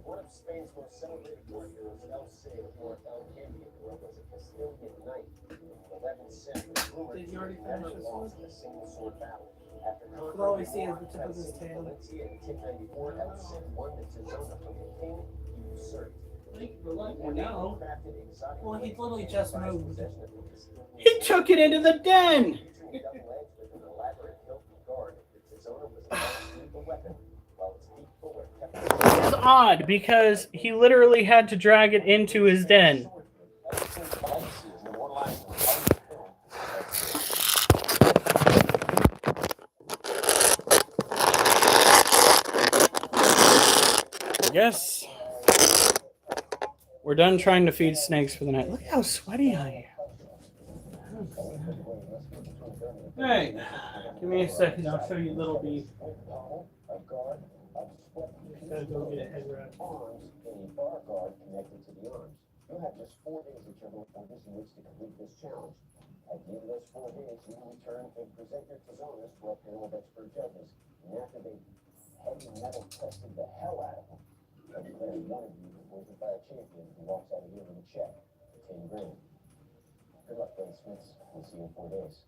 One of Spain's most celebrated war heroes, El Cid, or El Cambio, was a Castilian knight in the 11th century. Did you already Never finish this lost one? a single sword battle. After All we see is the tip of his tail. Valencia in 1094, El Cid won the Tizona from the king he usurped. Thank you for letting me know. Crafted exotic Well, he blades literally and just prized moved. possession of the Castilian He took it into the den. featuring double edged with an elaborate hilted guard. The Tizona was a lethal weapon, while its deep bullet kept It's odd because he literally had to drag it into his den. I guess we're done trying to feed snakes for the night. Look how sweaty I am. Alright, give me a second. I'll show you Little B. Gotta go get a head wrap. Arms and a bar guard connected to the arms. You'll have just 4 days at your home quarters in which to complete this challenge. At the end of those 4 days, you will return and present your Tizonas to our panel of expert judges. And after they heavy metal tested the hell out of them, they'll declare one of you the Forge of Fire champion who walks out of here with a check for 10 grand. Good luck, Ben Smiths. We'll see you in 4 days.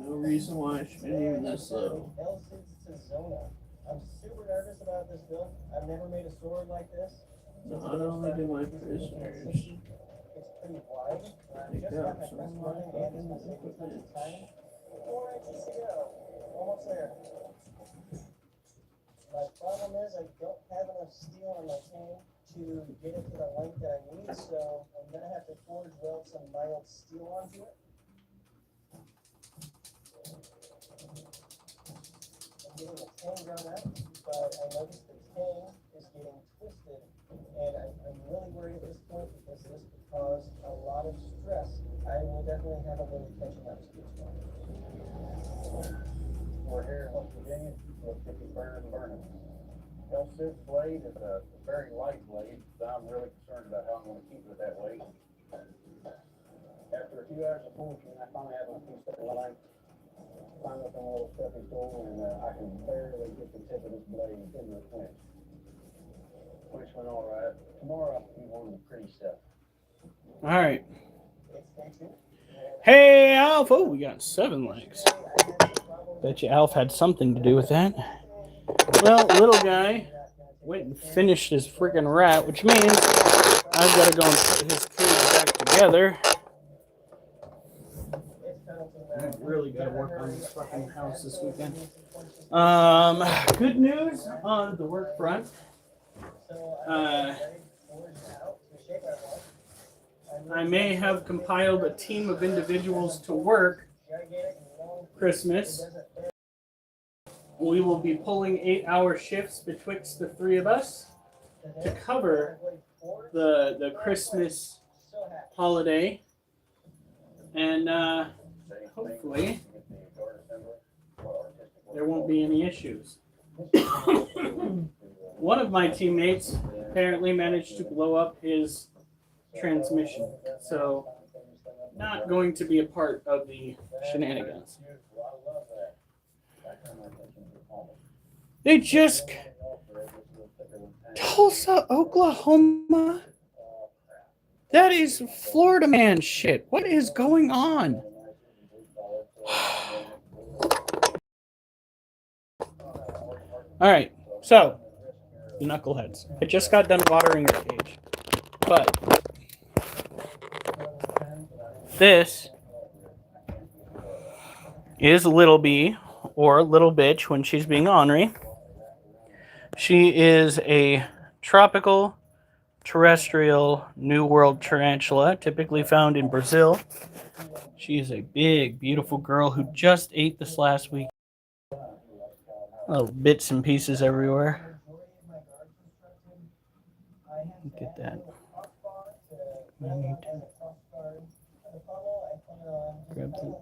No reason why I should be moving this slow. El Cid's Tizona. I'm super nervous about this build. I've never made a sword like this. Not only do my prisoners It's pretty wide. I pick just got up my some press more running and fucking it's taking equipment. time. 4 inches to go. Almost there. My problem is I don't have enough steel on my tank to get it to the length that I need, so I'm gonna have to forge weld some mild steel onto it. I'm getting the tang done up, but I noticed the tang is getting twisted, And I'm really worried at this point because this could cause a lot of stress. I will definitely have a little catching up to do. We're here in West Virginia, we'll keep it burning, burning. L6 blade is a very light blade, so I'm really concerned about how I'm gonna keep it that way. After a few hours of forging, I finally have my piece of light. Climb up on a little stepping stool and I can barely get the tip of this blade into the quench. Quench went all right. Tomorrow I'll be on the pretty stuff. All right. Hey, Alf. Oh, we got 7 likes. Bet you Alf had something to do with that. Well, little guy went and finished his freaking rat, which means I've got to go and put his cage back together. I really got to work on this fucking house this weekend. Good news on the work front. I may have compiled a team of individuals to work Christmas. We will be pulling 8-hour shifts betwixt the 3 of us to cover the Christmas holiday. And hopefully there won't be any issues. One of my teammates apparently managed to blow up his transmission, so not going to be a part of the shenanigans. They just Tulsa, Oklahoma. That is Florida man shit. What is going on? All right, so the knuckleheads. I just got done watering your cage, but this is Little Bee, or Little Bitch when she's being ornery. She is a tropical terrestrial New World tarantula, typically found in Brazil. She is a big, beautiful girl who just ate this last week. Little bits and pieces everywhere. Look at that. Grab the...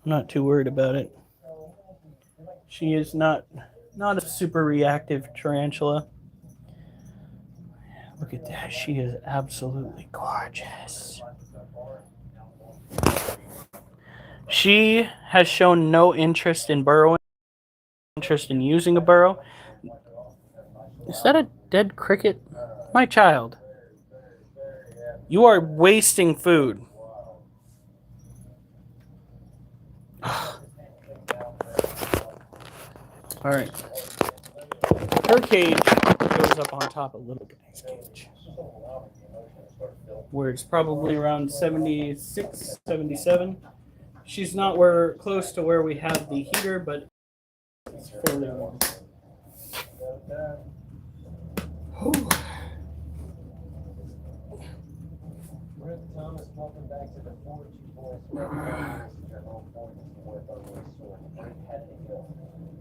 I'm not too worried about it. She is not a super reactive tarantula. Look at that. She is absolutely gorgeous. She has shown no interest in burrowing, interest in using a burrow. Is that a dead cricket? My child, you are wasting food. All right. Her cage goes up on top of Little Guy's cage, where it's probably around 76, 77. She's not close to where we have the heater, but it's fairly warm. Thomas, welcome back to the 4-2 boys.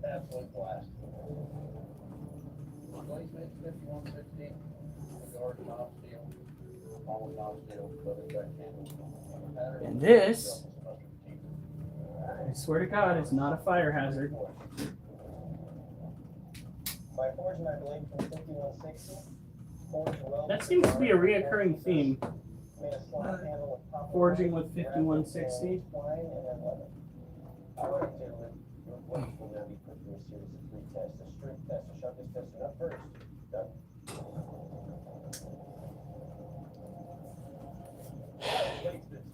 Absolute blast. Blaze made 5160, guard top steel, all top steel, but it's that candle. And this, I swear to God, is not a fire hazard. My forging, I believe, from 5160. That seems to be a reoccurring theme. Forging with 5160. All right, gentlemen. Your forge will now be put through a series of 3 tests. The strength test, the sharpness test, and up first. Done.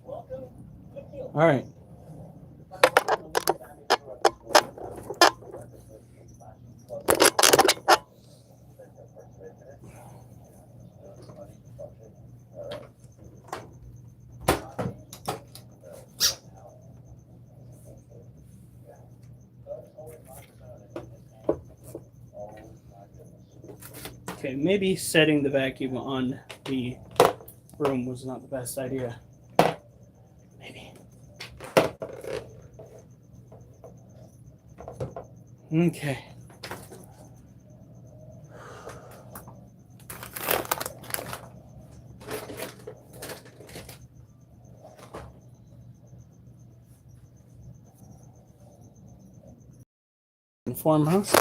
Welcome. All right. Okay, maybe setting the vacuum on the room was not the best idea. Maybe. Okay. and foremost,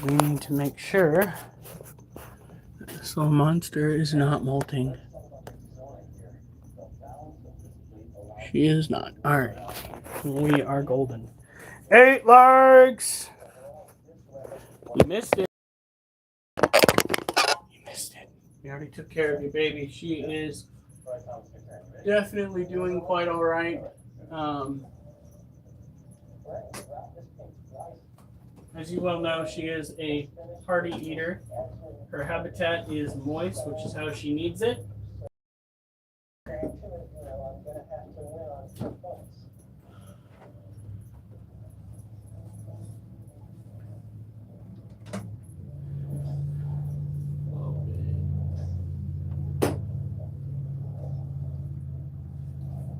we need to make sure that this little monster is not molting. She is not. All right. We are golden. 8 larks! You missed it. You missed it. We already took care of your baby. She is definitely doing quite all right. As you well know, she is a hearty eater. Her habitat is moist, which is how she needs it.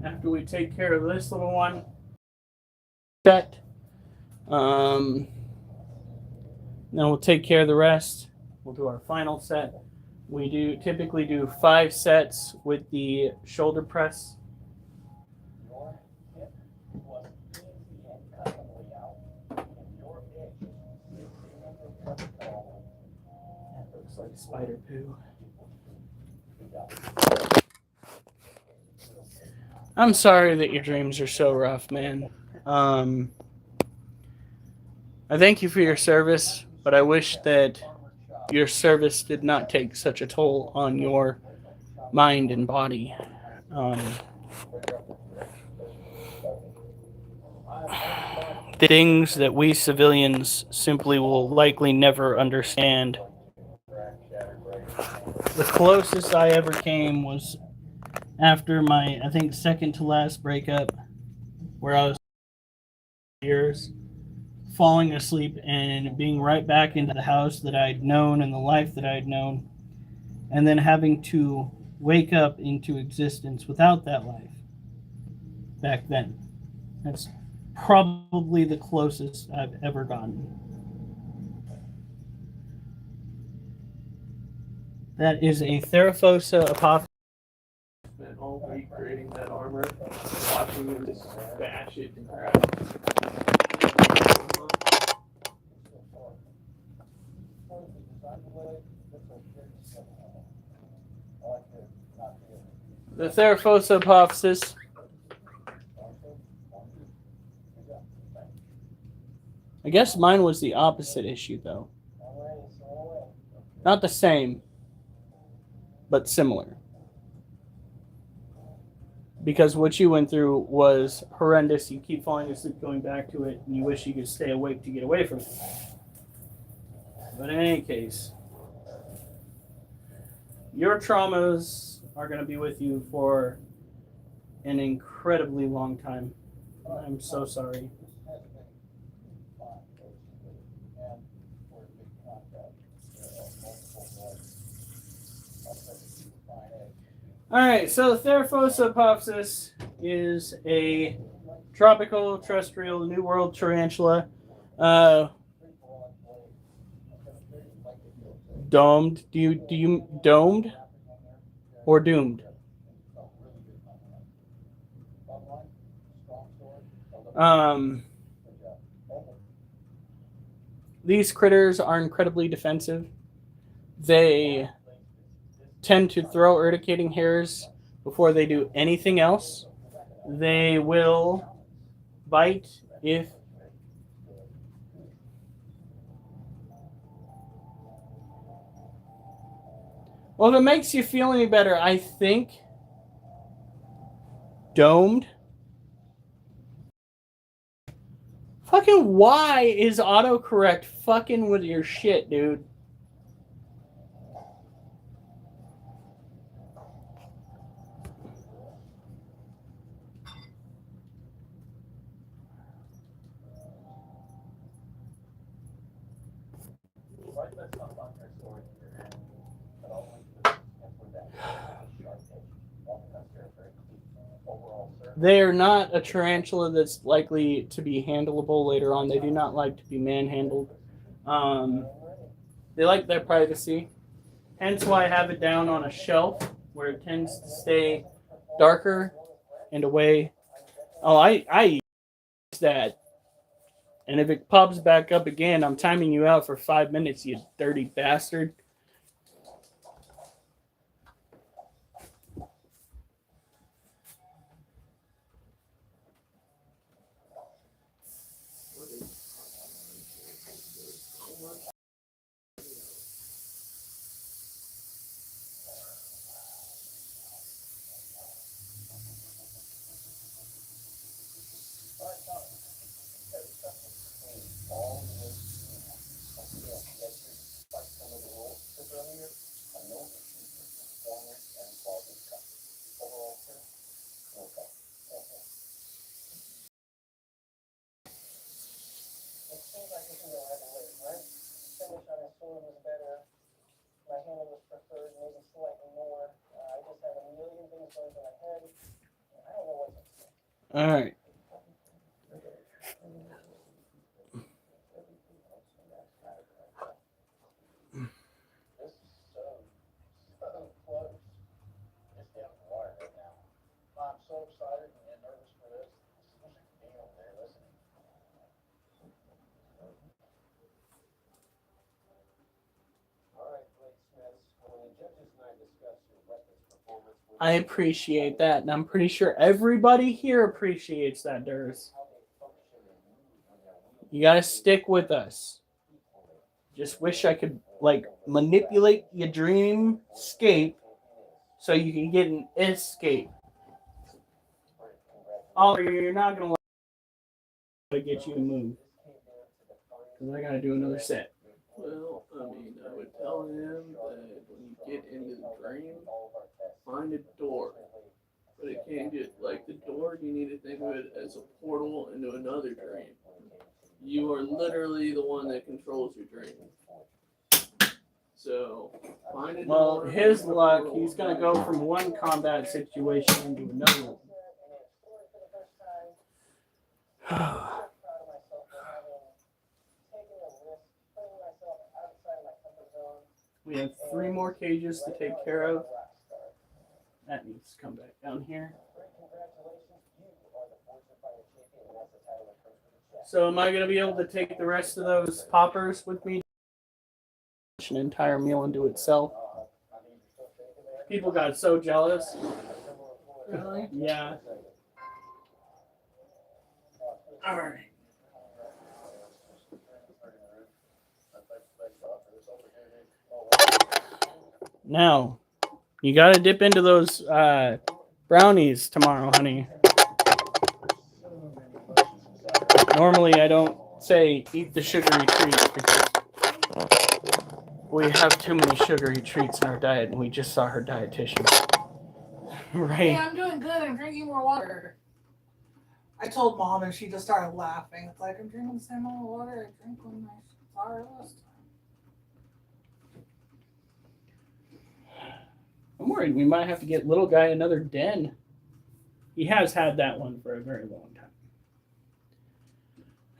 After we take care of this little one, then we'll take care of the rest. We'll do our final set. We typically do 5 sets with the shoulder press. That looks like spider poo. I'm sorry that your dreams are so rough, man. I thank you for your service, but I wish that your service did not take such a toll on your mind and body. The things that we civilians simply will likely never understand. The closest I ever came was after my, I think, second to last breakup, where I was years falling asleep and being right back into the house that I'd known and the life that I'd known, and then having to wake up into existence without that life back then. That's probably the closest I've ever gotten. That is a Theraphosa apophysis. Spent all week creating that armor, watching him just bash it and crap. The Theraphosa apophysis. I guess mine was the opposite issue, though. Not the same, but similar. Because what you went through was horrendous. You keep falling asleep going back to it, and you wish you could stay awake to get away from it. But in any case, your traumas are going to be with you for an incredibly long time. I'm so sorry. Alright, so the Theraphosa apophysis is a tropical terrestrial New World tarantula. Domed. Do you domed or doomed? These critters are incredibly defensive. They tend to throw urticating hairs before they do anything else. They will bite if well, if it makes you feel any better, I think domed. Fucking why is autocorrect fucking with your shit, dude? They are not a tarantula that's likely to be handleable later on. They do not like to be manhandled. They like their privacy. Hence why I have it down on a shelf where it tends to stay darker and away. Oh, I use that And if it pops back up again, I'm timing you out for 5 minutes, you dirty bastard. It seems like it can go either way, right? Finish on his sword was better. My handle was preferred, maybe slightly more. I just have a million things going through my head. I don't know what to say. All right. This is so close. It's down to the wire right now. I'm so excited and nervous for this. This is being over there listening. All right, Blake Smith, when the judges and I discuss your weapons performance, I appreciate that, and I'm pretty sure everybody here appreciates that, Durs. how they function and move when they're wielding You gotta stick with us. Just wish I could, like, manipulate your dream scape so you can get an escape. Oh, you're not gonna let me get you to move. Because I gotta do another set. Well, I mean, I would tell him that when you get into the dream, find a door. But it can't get, like, the door, you need to think of it as a portal into another dream. You are literally the one that controls your dream. So, find a Well, door. his luck, he's gonna go from one combat situation into another one. Proud of myself for having taken a risk, putting myself outside of my comfort zone. We have 3 more cages to take care of. That needs to come back down here. Great congratulations, you are the Fortune Fighter champion, and that's the title that comes with the chest. So am I gonna be able to take the rest of those poppers with me? An entire meal unto itself. People got so jealous. Really? Yeah. All right. Now, you gotta dip into those brownies tomorrow, honey. Normally, I don't say eat the sugary treats because we have too many sugary treats in our diet, and we just saw her dietitian. Hey, Right. I'm doing good. I'm drinking more water. I told Mom, and she just started laughing. It's like I'm drinking the same amount of water I drank when I saw her last time. I'm worried we might have to get little guy another den. He has had that one for a very long time.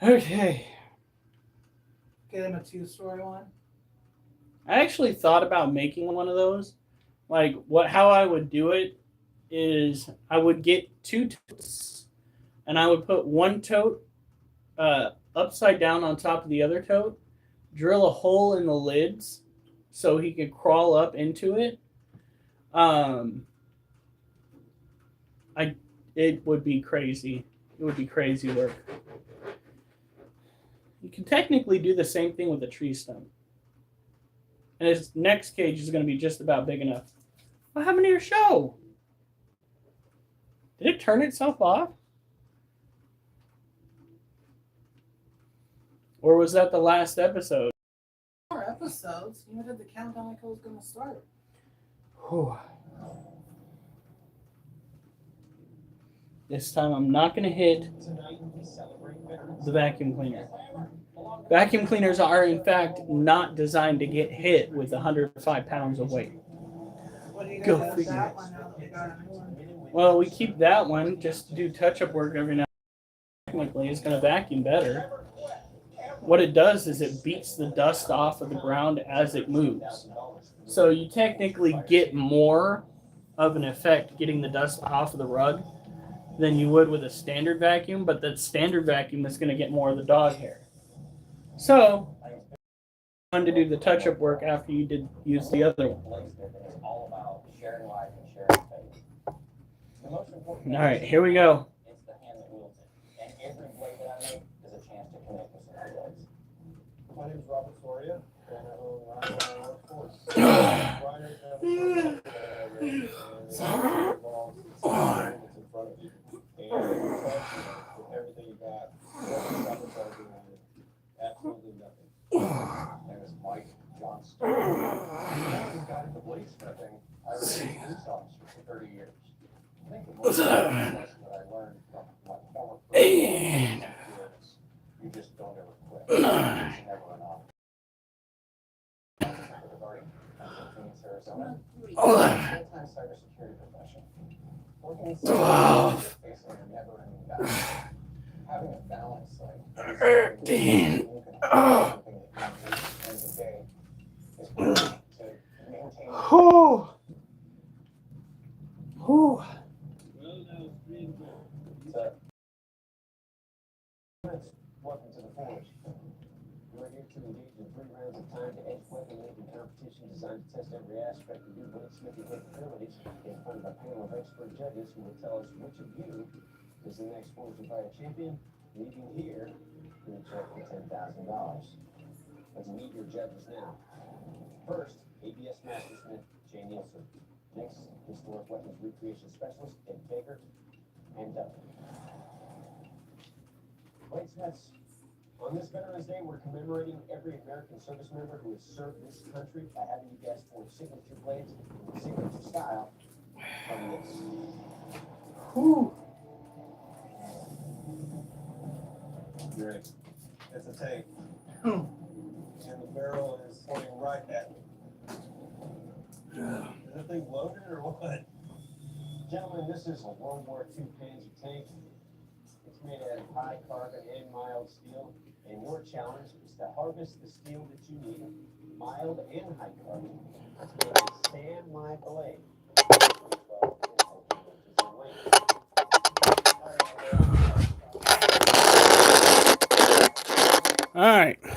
Okay. Get him a 2-story one. I actually thought about making one of those. Like how I would do it is I would get 2 totes and I would put one tote upside down on top of the other tote, drill a hole in the lids so he could crawl up into it. It would be crazy. It would be crazy work. You can technically do the same thing with a tree stump. And his next cage is going to be just about big enough. What happened to your show? Did it turn itself off? Or was that the last episode? More episodes. You did the countdown like I was going to start. Whew. This time I'm not going to hit the vacuum cleaner. Vacuum cleaners are, in fact, not designed to get hit with 105 pounds of weight. What do you Go guys have figure. that one now that we got a new one? Well, we keep that one just to do touch-up work every now and then. Technically, it's going to vacuum better. What it does is it beats the dust off of the ground as it moves. So you technically get more of an effect getting the dust off of the rug than you would with a standard vacuum, but that standard vacuum is going to get more of the dog hair. So, I wanted to do the touch-up work after you did use the other one. All about sharing life and sharing faith. The most important All right, here we go. It's the hand that wields it. And every blade that I make is a chance to connect with some blades. My name is Robert Soria, and I own Rockland Workforce. Riders have a involves the that's in front of you. And you touch with everything you got. Sabotage around it. Absolutely nothing. And it's Mike Johnston. I've got into bladesmithing. I was a police officer for 30 years. I think the most important lesson that I learned from my former career is you just don't ever quit. It's never enough. Regarding Phoenix, Arizona, full-time cybersecurity professional. Working in cybersecurity, facing a never-ending battle. Having a balance like something that you every day is important to maintain. Welcome to the forge. We're here to engage in 3 rounds of time to edge weapon-making competition designed to test every aspect of your bladesmithing capabilities in front of a panel of expert judges who will tell us which of you is the next Forged by a champion, leaving here with a check for $10,000. Let's meet your judges now. First, ABS Mastersmith Jay Nielsen. Next, Historic Weapons Recreation Specialist Ed Baker. And Bladesmiths, on this Veterans Day, we're commemorating every American service member who has served this country by having you guys forge signature blades in signature style from this. Great. It's a tank. And the barrel is pointing right at me. Is that thing loaded or what? Gentlemen, this is a World War II Panzer tank. It's made out of high carbon and mild steel. And your challenge is to harvest the steel that you need, mild and high carbon, to make a stand my blade. All right. You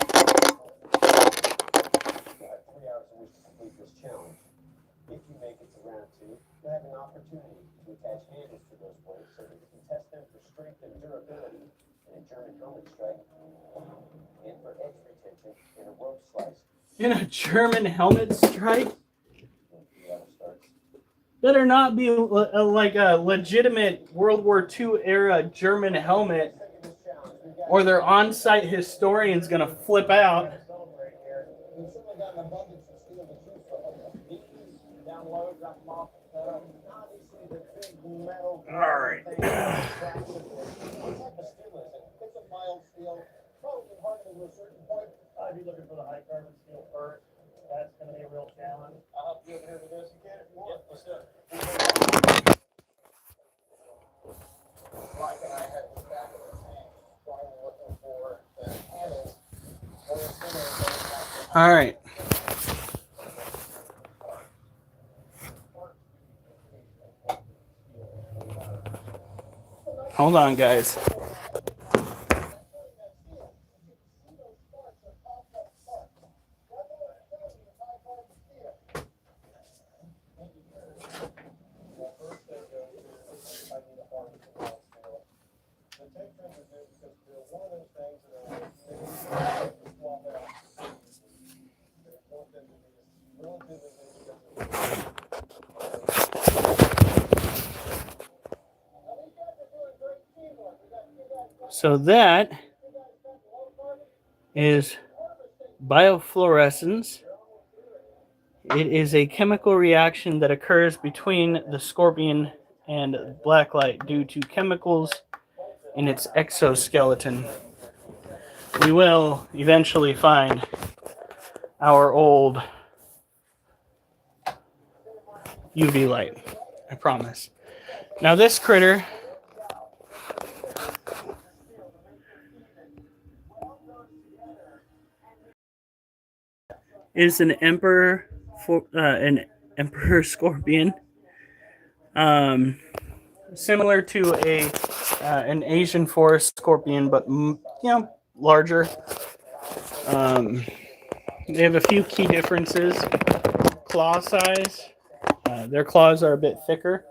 have 3 hours in which to complete this challenge. If you make it to round 2, you'll have an opportunity to attach handles to those blades so that you can test them for strength and durability in a German helmet strike and for edge retention in a rope slice. In a German helmet strike? When 3 hours starts. Better not be like a legitimate World War II era German helmet, or their on-site historian's gonna flip out. We've certainly got an abundance of steel to choose from. These download, drop them off. Now these see the big metal. All right. What type of steel is it? It's a mild steel. Probably hardened to a certain point. I'd be looking for the high carbon steel first. That's going to be a real challenge. I'll help you over here with this again if you want. Let's do it. Mike and I had this back in the tank. So I'm looking for the handles. All right. Hold on, guys. So that is biofluorescence. It is a chemical reaction that occurs between the scorpion and blacklight due to chemicals in its exoskeleton. We will eventually find our old UV light, I promise. Now this critter is an emperor scorpion. similar to an Asian forest scorpion, but larger. They have a few key differences. Claw size. Their claws are a bit thicker.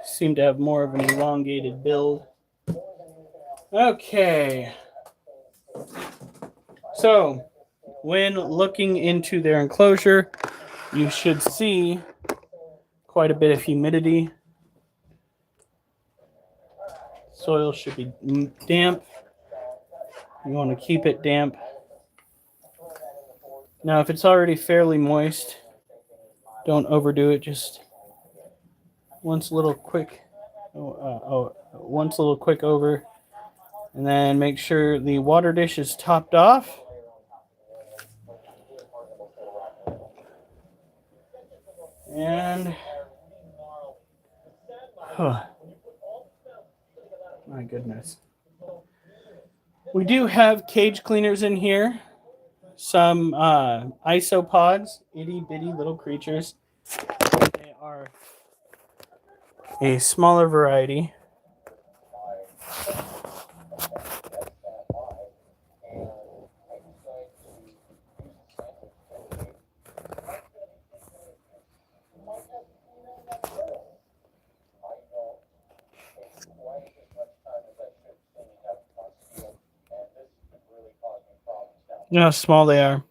Seem to have more of an elongated build. Okay. So, when looking into their enclosure, you should see quite a bit of humidity. Soil should be damp. You want to keep it damp. Now, if it's already fairly moist, don't overdo it. Just once a little quick over, and then make sure the water dish is topped off. And my goodness, we do have cage cleaners in here. Some isopods, itty bitty little creatures. They are a smaller variety. You know how small they are.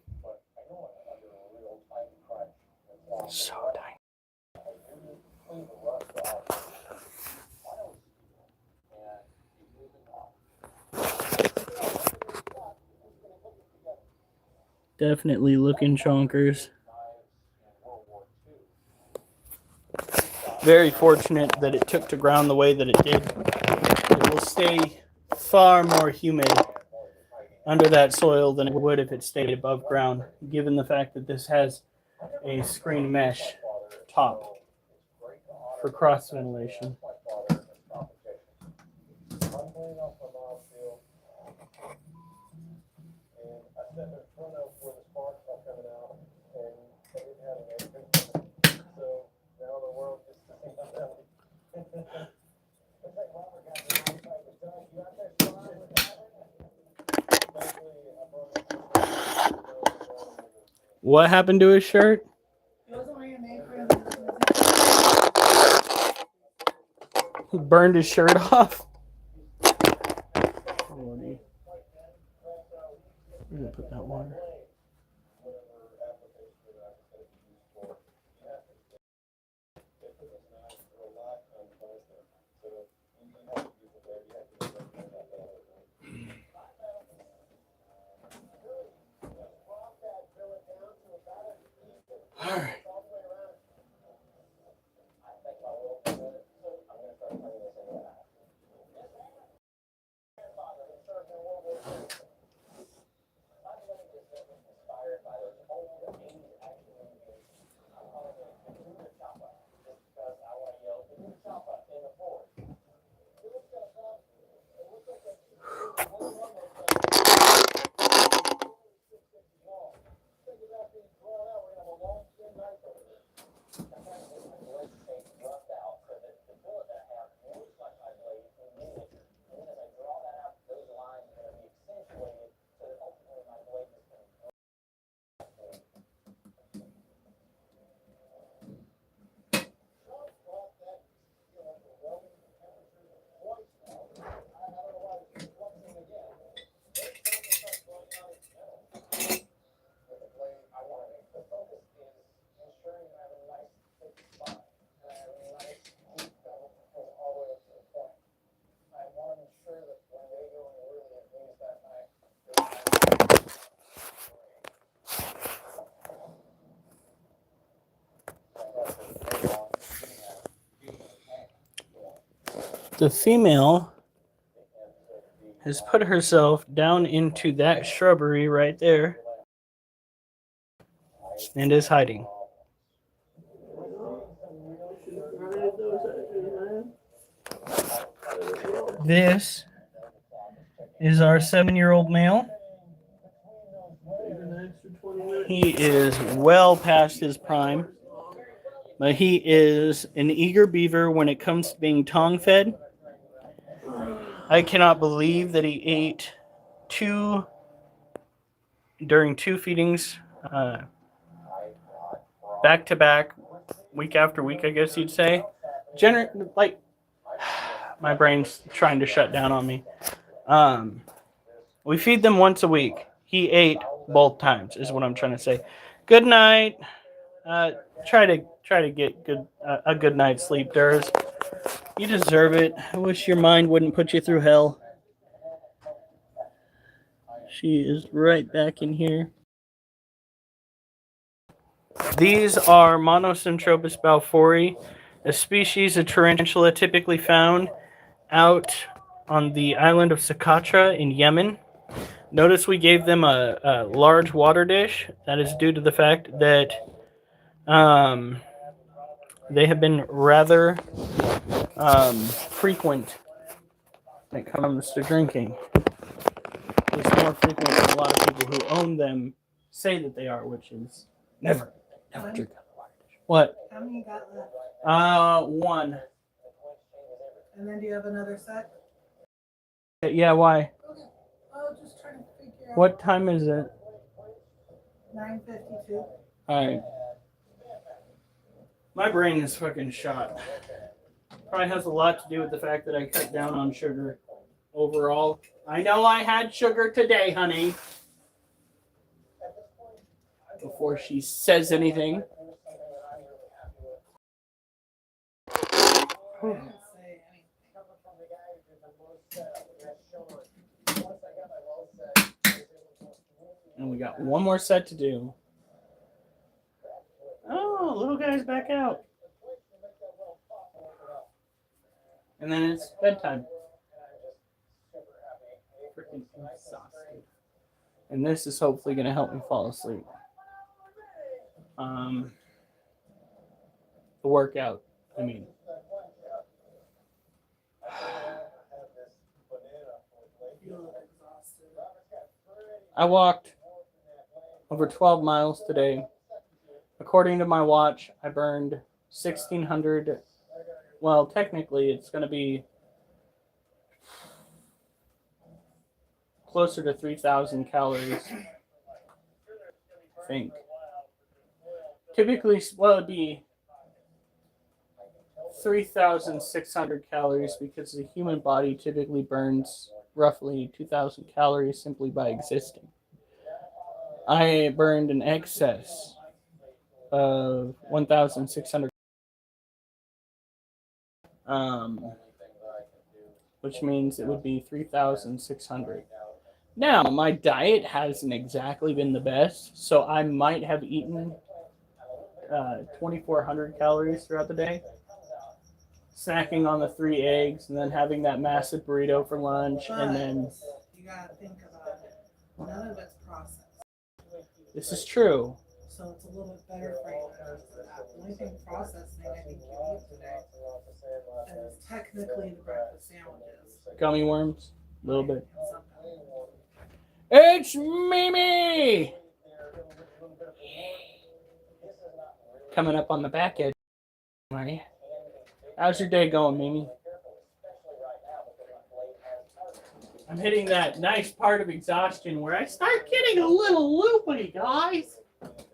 So tiny. Definitely looking chonkers. Very fortunate that it took to ground the way that it did. It will stay far more humid under that soil than it would if it stayed above ground, given the fact that this has a screen mesh top for cross ventilation. What happened to his shirt? He burned his shirt off. Lordy. I'm gonna put that water. All right. The female has put herself down into that shrubbery right there and is hiding. This is our 7-year-old male. He is well past his prime, but he is an eager beaver when it comes to being tongue fed. I cannot believe that he ate during 2 feedings, back to back, week after week, I guess you'd say. My brain's trying to shut down on me. We feed them once a week. He ate both times, is what I'm trying to say. Good night. Try to get a good night's sleep, Durs. You deserve it. I wish your mind wouldn't put you through hell. She is right back in here. These are Monocentrobus balfouri, a species of tarantula typically found out on the island of Socotra in Yemen. Notice we gave them a large water dish. That is due to the fact that they have been rather frequent when it comes to drinking. It's more frequent than a lot of people who own them say that they are, which is never drink out of the water dish. What? How many you got left? 1. And then do you have another set? Yeah, why? Okay. Oh, just trying to figure out. What time is it? 9:52. Alright. My brain is fucking shot. Probably has a lot to do with the fact that I cut down on sugar overall. I know I had sugar today, honey. Before she says anything. I didn't say anything. And we got one more set to do. Oh, little guy's back out. And then it's bedtime. Freaking exhausted. And this is hopefully going to help me fall asleep. The workout, I mean. I walked over 12 miles today. According to my watch, I burned 1,600. Well, technically, it's going to be closer to 3,000 calories, I think. Typically, well, it'd be 3,600 calories because the human body typically burns roughly 2,000 calories simply by existing. I burned an excess of 1,600, which means it would be 3,600. Now, my diet hasn't exactly been the best, so I might have eaten 2,400 calories throughout the day, snacking on the 3 eggs, and then having that massive burrito for lunch, and then... You gotta think about it. None of it's processed. This is true. So it's a little bit better for you because of that. The only thing processed thing I think you eat today is technically the breakfast sandwiches. Gummy worms, a little bit. And something. It's Mimi! Coming up on the back edge, are you? How's your day going, Mimi? I'm hitting that nice part of exhaustion where I start getting a little loopy, guys.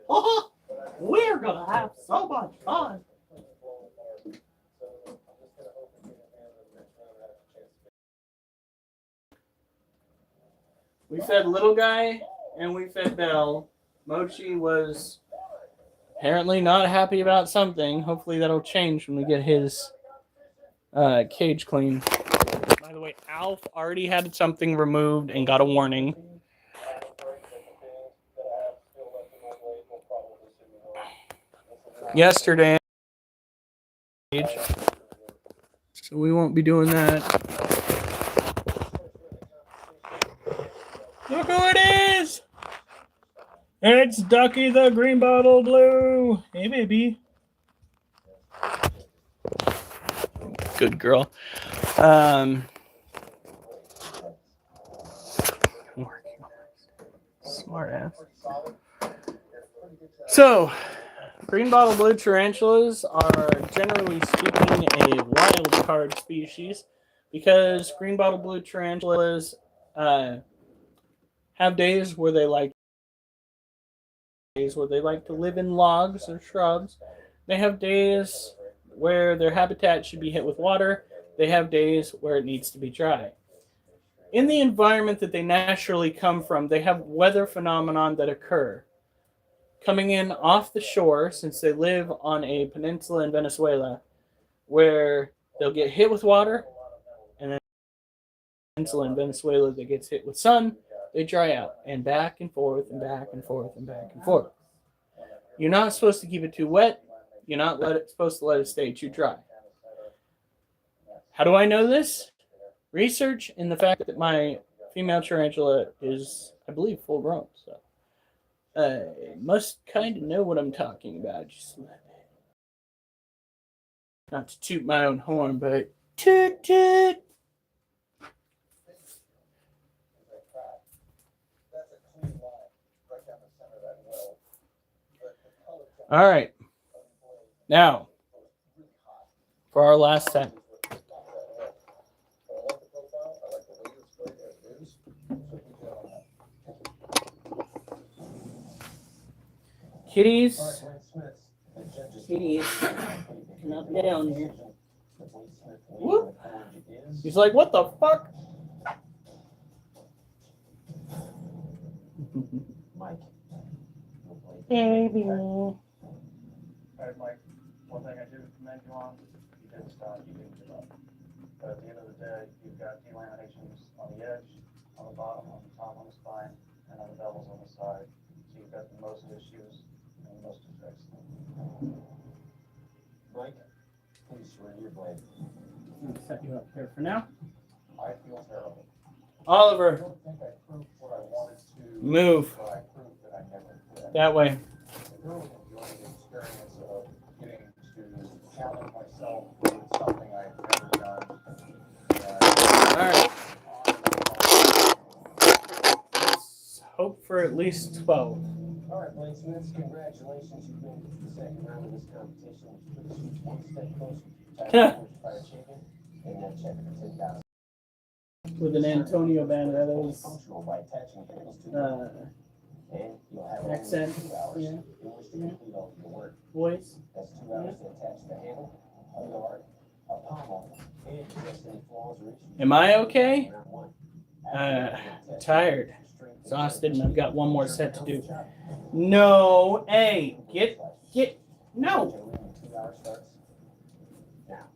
Oh, we're gonna have so much fun. We fed little guy and we fed Belle. Mochi was apparently not happy about something. Hopefully that'll change when we get his cage clean. By the way, Alf already had something removed and got a warning. Yesterday. So we won't be doing that. Look who it is! It's Ducky the Green Bottle Blue. Hey, baby. Good girl. Smart ass. So, green bottle blue tarantulas are generally speaking a wild card species because green bottle blue tarantulas have days where they like to live in logs or shrubs. They have days where their habitat should be hit with water. They have days where it needs to be dry. In the environment that they naturally come from, they have weather phenomenon that occur. Coming in off the shore, since they live on a peninsula in Venezuela, where they'll get hit with water, and then peninsula in Venezuela that gets hit with sun, they dry out, and back and forth and back and forth and back and forth. You're not supposed to keep it too wet. You're not supposed to let it stay too dry. How do I know this? Research in the fact that my female tarantula is, I believe, full grown. So I must kind of know what I'm talking about. Just not to toot my own horn, but toot toot. All right. Now, for our last set. Kitties, cannot get down here. Whoop. He's like, what the fuck? Baby. All right, Mike, one thing I do commend you on, you didn't stop, you didn't give up. But at the end of the day, you've got delaminations on the edge, on the bottom, on the top, on the spine, and on the bevels on the side. So you've got the most issues and the most defects. Mike, please surrender your blade. I'm gonna set you up here for now. I feel terrible. I Oliver, don't think I proved what I wanted to. move But I proved that I never did. that way. I really enjoyed the experience of getting to challenge myself with something I've never done. All right. Let's hope for at least 12. All right, bladesmiths, congratulations. You've been to the second round of this competition, which puts you one step closer to your fire champion. And then check for 10,000. With an Antonio Banderas Functional by attaching handles to them. And you'll have only accent, 2 hours yeah, in which to complete all of your work. voice. That's 2 hours to attach the handle, a guard, a pommel, and just any flaws or issues. Am I okay? Round one. Tired, exhausted, and I've got one more set to do. No, hey, no. 2 hours starts now.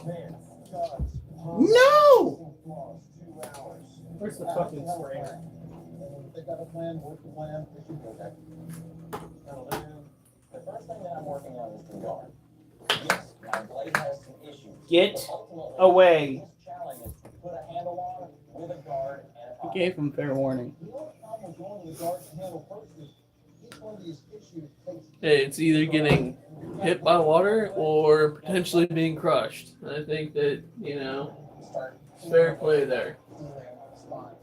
Man, gods. No! Flaws, 2 hours. Where's the fucking sprayer? If they got a plan, work the plan, they should be okay. That'll do. The first thing that I'm working on is the guard. Yes, my blade has some issues. Get but ultimately, away. This challenge is to put a handle on with a guard and a I pommel. gave him fair warning. The only problem with going to the guard to handle first is each one of these issues takes. Hey, it's either getting hit by water or potentially being crushed. I think that, Start it's fair play there. dealing on the spine.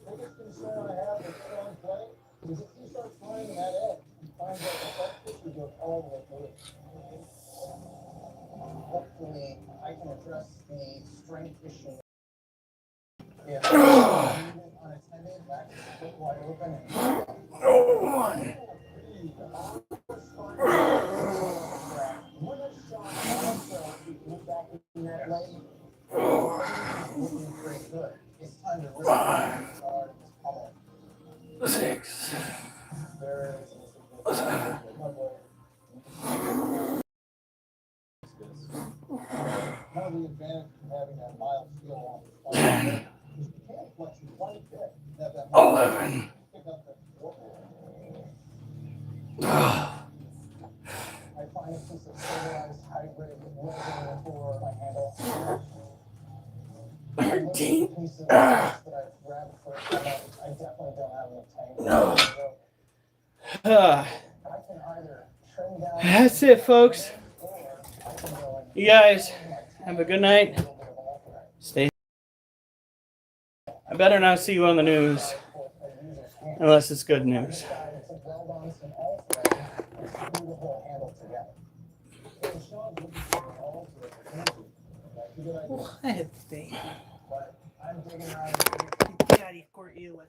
Biggest concern I have with strong play is if you start playing that edge, you find that the front tissue goes all the way through. Hopefully, I can address the strength issue. If unattended, back to the foot wide open. When a shot also, you move back in that lane. Looking pretty good. It's time to really start this pummel. 6. There is a significant one of the advantages of having that mild feel on the spine is you can flex it quite a bit. Have that 11. pick up the I find it just a stabilized hybrid webbing for my handle. 13. Piece of that I've grabbed for I definitely don't have any tank. No. I can either trim down. That's it, folks. Or I can go and You guys have a good night. Stay. I better not see you on the news unless it's good news. What thing? Get out of here, Court you with.